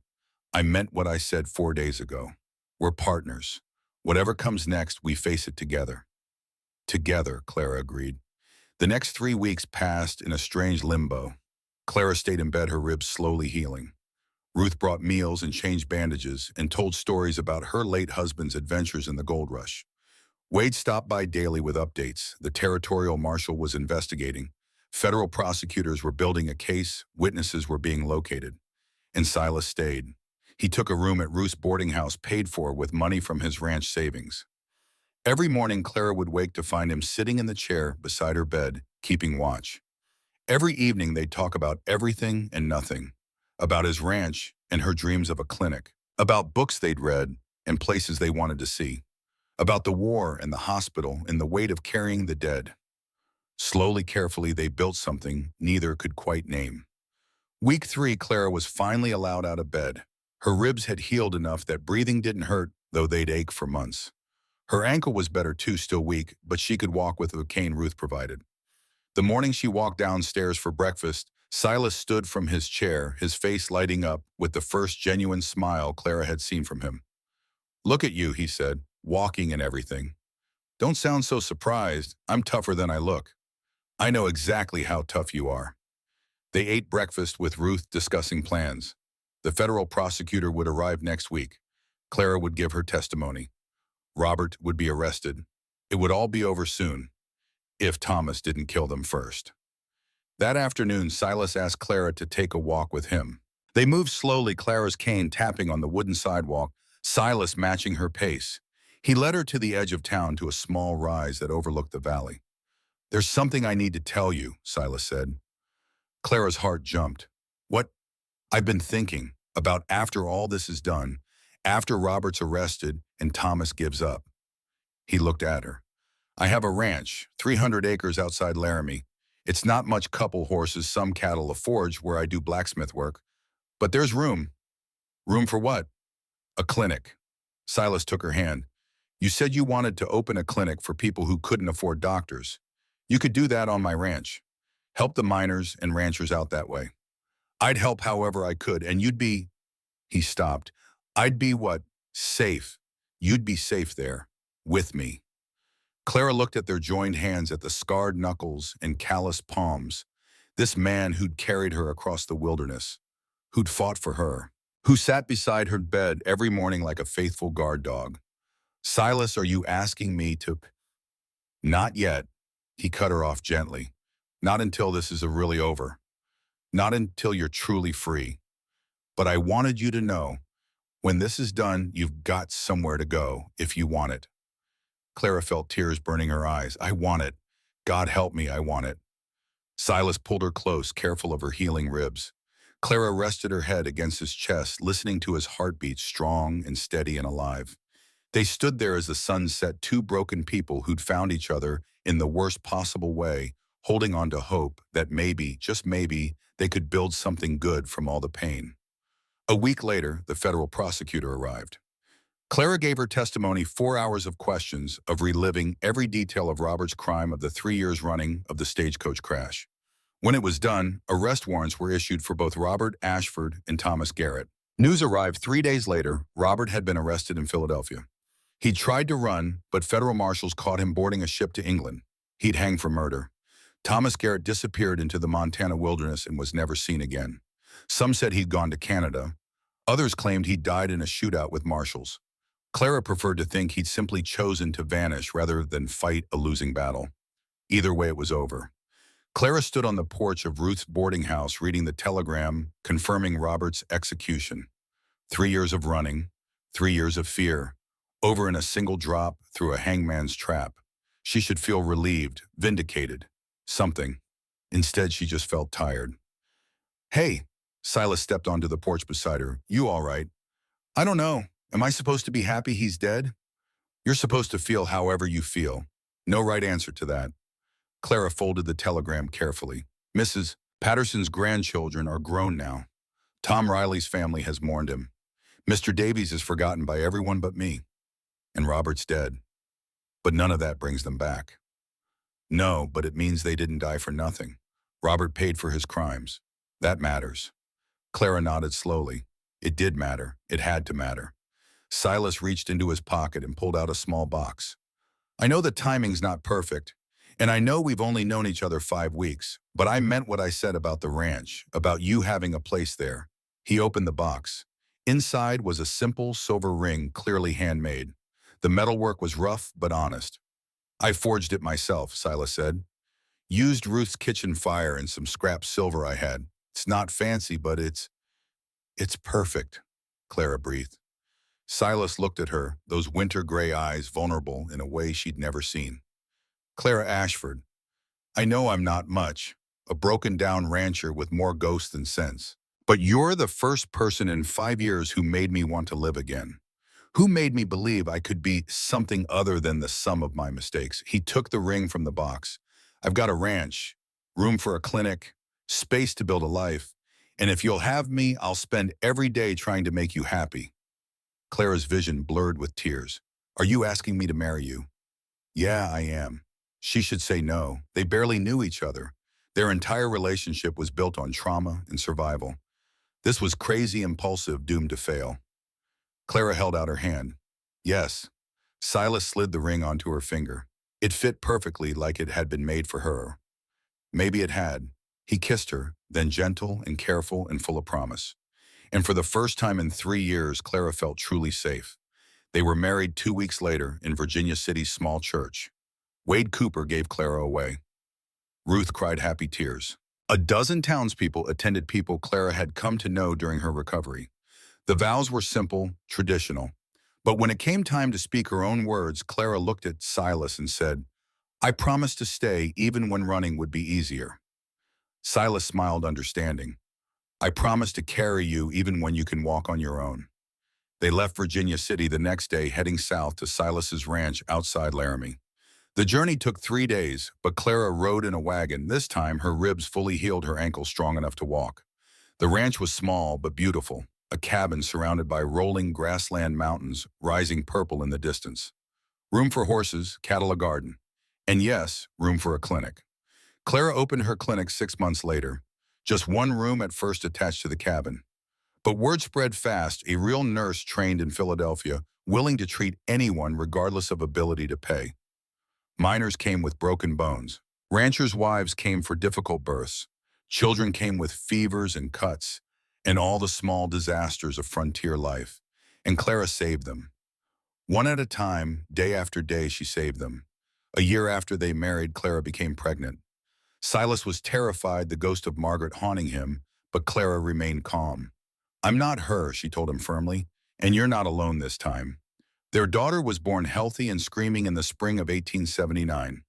A: I meant what I said 4 days ago. We're partners. Whatever comes next, we face it together. Together, Clara agreed. The next 3 weeks passed in a strange limbo. Clara stayed in bed, her ribs slowly healing. Ruth brought meals and changed bandages and told stories about her late husband's adventures in the gold rush. Wade stopped by daily with updates. The territorial marshal was investigating. Federal prosecutors were building a case. Witnesses were being located. And Silas stayed. He took a room at Ruth's boarding house paid for with money from his ranch savings. Every morning, Clara would wake to find him sitting in the chair beside her bed, keeping watch. Every evening, they'd talk about everything and nothing. About his ranch and her dreams of a clinic. About books they'd read and places they wanted to see. About the war and the hospital and the weight of carrying the dead. Slowly, carefully, they built something neither could quite name. Week 3, Clara was finally allowed out of bed. Her ribs had healed enough that breathing didn't hurt, though they'd ache for months. Her ankle was better too, still weak, but she could walk with the cane Ruth provided. The morning she walked downstairs for breakfast, Silas stood from his chair, his face lighting up with the first genuine smile Clara had seen from him. Look at you, he said, walking and everything. Don't sound so surprised. I'm tougher than I look. I know exactly how tough you are. They ate breakfast with Ruth, discussing plans. The federal prosecutor would arrive next week. Clara would give her testimony. Robert would be arrested. It would all be over soon, if Thomas didn't kill them first. That afternoon, Silas asked Clara to take a walk with him. They moved slowly, Clara's cane tapping on the wooden sidewalk, Silas matching her pace. He led her to the edge of town to a small rise that overlooked the valley. There's something I need to tell you, Silas said. Clara's heart jumped. What? I've been thinking about after all this is done, after Robert's arrested and Thomas gives up. He looked at her. I have a ranch, 300 acres outside Laramie. It's not much, couple horses, some cattle, a forge where I do blacksmith work. But there's room. Room for what? A clinic. Silas took her hand. You said you wanted to open a clinic for people who couldn't afford doctors. You could do that on my ranch. Help the miners and ranchers out that way. I'd help however I could, and you'd be... He stopped. I'd be what? Safe. You'd be safe there. With me. Clara looked at their joined hands, at the scarred knuckles and calloused palms. This man who'd carried her across the wilderness, who'd fought for her, who sat beside her bed every morning like a faithful guard dog. Silas, are you asking me to... Not yet. He cut her off gently. Not until this is really over. Not until you're truly free. But I wanted you to know, when this is done, you've got somewhere to go, if you want it. Clara felt tears burning her eyes. I want it. God help me, I want it. Silas pulled her close, careful of her healing ribs. Clara rested her head against his chest, listening to his heartbeat, strong and steady and alive. They stood there as the sun set, two broken people who'd found each other in the worst possible way, holding on to hope that maybe, just maybe, they could build something good from all the pain. A week later, the federal prosecutor arrived. Clara gave her testimony 4 hours of questions of reliving every detail of Robert's crime of the 3 years running of the stagecoach crash. When it was done, arrest warrants were issued for both Robert Ashford and Thomas Garrett. News arrived 3 days later. Robert had been arrested in Philadelphia. He'd tried to run, but federal marshals caught him boarding a ship to England. He'd hanged for murder. Thomas Garrett disappeared into the Montana wilderness and was never seen again. Some said he'd gone to Canada. Others claimed he'd died in a shootout with marshals. Clara preferred to think he'd simply chosen to vanish rather than fight a losing battle. Either way, it was over. Clara stood on the porch of Ruth's boarding house reading the telegram confirming Robert's execution. 3 years of running, 3 years of fear, over in a single drop through a hangman's trap. She should feel relieved, vindicated, something. Instead, she just felt tired. "Hey," Silas stepped onto the porch beside her. "You all right?" "I don't know. Am I supposed to be happy he's dead?" "You're supposed to feel however you feel. No right answer to that." Clara folded the telegram carefully. "Mrs. Patterson's grandchildren are grown now. Tom Riley's family has mourned him. Mr. Davies is forgotten by everyone but me. And Robert's dead. But none of that brings them back." "No, but it means they didn't die for nothing. Robert paid for his crimes. That matters." Clara nodded slowly. It did matter. It had to matter. Silas reached into his pocket and pulled out a small box. "I know the timing's not perfect, and I know we've only known each other 5 weeks, but I meant what I said about the ranch, about you having a place there." He opened the box. Inside was a simple silver ring, clearly handmade. The metalwork was rough but honest. "I forged it myself," Silas said. "Used Ruth's kitchen fire and some scrap silver I had. It's not fancy, but it's perfect," Clara breathed. Silas looked at her, those winter gray eyes vulnerable in a way she'd never seen. "Clara Ashford, I know I'm not much, a broken-down rancher with more ghosts than sense. But you're the first person in 5 years who made me want to live again. Who made me believe I could be something other than the sum of my mistakes." He took the ring from the box. "I've got a ranch, room for a clinic, space to build a life, and if you'll have me, I'll spend every day trying to make you happy." Clara's vision blurred with tears. "Are you asking me to marry you?" "Yeah, I am." She should say no. They barely knew each other. Their entire relationship was built on trauma and survival. This was crazy, impulsive, doomed to fail. Clara held out her hand. "Yes." Silas slid the ring onto her finger. It fit perfectly, like it had been made for her. Maybe it had. He kissed her, then gentle and careful and full of promise. And for the first time in 3 years, Clara felt truly safe. They were married 2 weeks later in Virginia City's small church. Wade Cooper gave Clara away. Ruth cried happy tears. A dozen townspeople attended people Clara had come to know during her recovery. The vows were simple, traditional. But when it came time to speak her own words, Clara looked at Silas and said, "I promise to stay even when running would be easier." Silas smiled understanding. "I promise to carry you even when you can walk on your own." They left Virginia City the next day, heading south to Silas's ranch outside Laramie. The journey took 3 days, but Clara rode in a wagon. This time, her ribs fully healed her ankles strong enough to walk. The ranch was small but beautiful, a cabin surrounded by rolling grassland mountains rising purple in the distance. Room for horses, cattle, a garden. And yes, room for a clinic. Clara opened her clinic 6 months later. Just one room at first attached to the cabin. But word spread fast, a real nurse trained in Philadelphia, willing to treat anyone regardless of ability to pay. Miners came with broken bones. Ranchers' wives came for difficult births. Children came with fevers and cuts, and all the small disasters of frontier life. And Clara saved them. One at a time, day after day, she saved them. A year after they married, Clara became pregnant. Silas was terrified, the ghost of Margaret haunting him, but Clara remained calm. "I'm not her," she told him firmly, "and you're not alone this time." Their daughter was born healthy and screaming in the spring of 1879.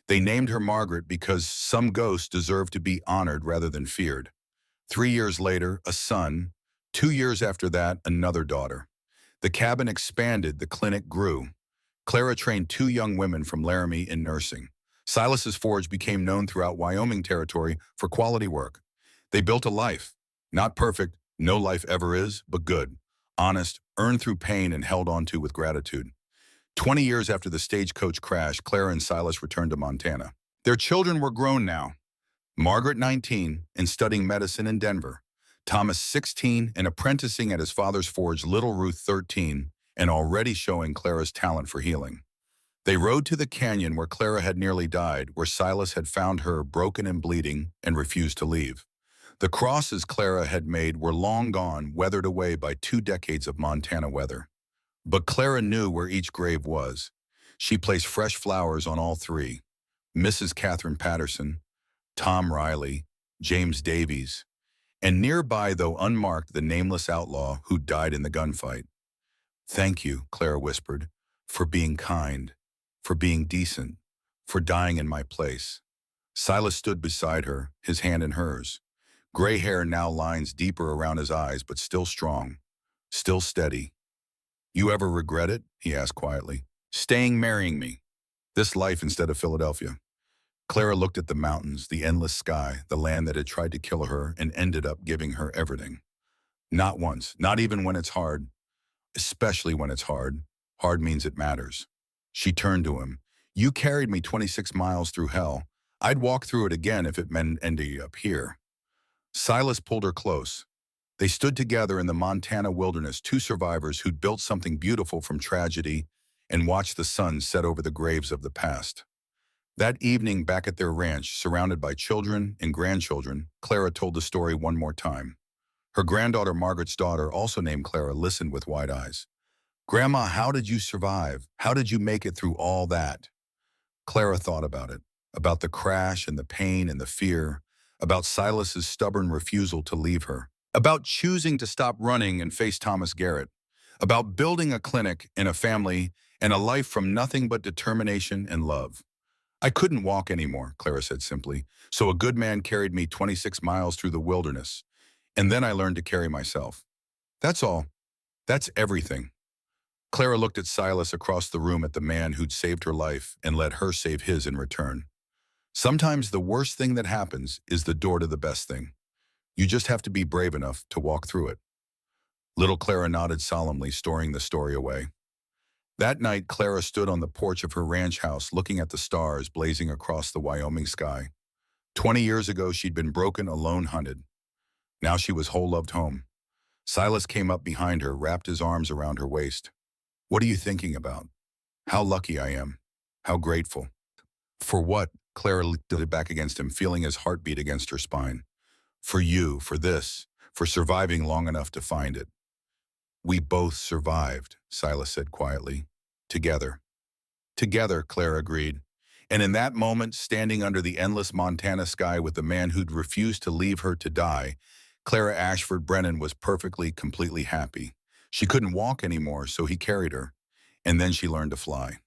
A: They named her Margaret because some ghosts deserved to be honored rather than feared. 3 years later, a son. 2 years after that, another daughter. The cabin expanded, the clinic grew. Clara trained 2 young women from Laramie in nursing. Silas's Forge became known throughout Wyoming territory for quality work. They built a life. Not perfect, No life ever is, but good, honest, earned through pain and held onto with gratitude. 20 years after the stagecoach crash, Clara and Silas returned to Montana. Their children were grown now. Margaret, 19, and studying medicine in Denver. Thomas, 16, and apprenticing at his father's forge. Little Ruth, 13, and already showing Clara's talent for healing. They rode to the canyon where Clara had nearly died, where Silas had found her broken and bleeding and refused to leave. The crosses Clara had made were long gone, weathered away by 2 decades of Montana weather. But Clara knew where each grave was. She placed fresh flowers on all three: Mrs. Catherine Patterson, Tom Riley, James Davies, and nearby, though unmarked, the nameless outlaw who died in the gunfight. "Thank you," Clara whispered, "for being kind, for being decent, for dying in my place." Silas stood beside her, his hand in hers. Gray hair now lines deeper around his eyes, but still strong, still steady. "You ever regret it?" he asked quietly. Marrying me. This life instead of Philadelphia." Clara looked at the mountains, the endless sky, the land that had tried to kill her and ended up giving her everything. "Not once, not even when it's hard. Especially when it's hard. Hard means it matters." She turned to him. "You carried me 26 miles through hell. I'd walk through it again if it meant ending up here." Silas pulled her close. They stood together in the Montana wilderness, two survivors who'd built something beautiful from tragedy and watched the sun set over the graves of the past. That evening, back at their ranch, surrounded by children and grandchildren, Clara told the story one more time. Her granddaughter, Margaret's daughter, also named Clara, listened with wide eyes. "Grandma, how did you survive? How did you make it through all that?" Clara thought about it, about the crash and the pain and the fear, about Silas's stubborn refusal to leave her, about choosing to stop running and face Thomas Garrett, about building a clinic and a family and a life from nothing but determination and love. "I couldn't walk anymore," Clara said simply, "so a good man carried me 26 miles through the wilderness, and then I learned to carry myself. That's all. That's everything." Clara looked at Silas across the room, at the man who'd saved her life and let her save his in return. Sometimes the worst thing that happens is the door to the best thing. You just have to be brave enough to walk through it. Little Clara nodded solemnly, storing the story away. That night, Clara stood on the porch of her ranch house, looking at the stars blazing across the Wyoming sky. 20 years ago, she'd been broken, alone, hunted. Now she was whole, loved home. Silas came up behind her, wrapped his arms around her waist. "What are you thinking about?" "How lucky I am. How grateful." "For what?" Clara leaned back against him, feeling his heartbeat against her spine. "For you, for this, for surviving long enough to find it." "We both survived," Silas said quietly. "Together." "Together," Clara agreed. And in that moment, standing under the endless Montana sky with the man who'd refused to leave her to die, Clara Ashford Brennan was perfectly, completely happy. She couldn't walk anymore, so he carried her. And then she learned to fly.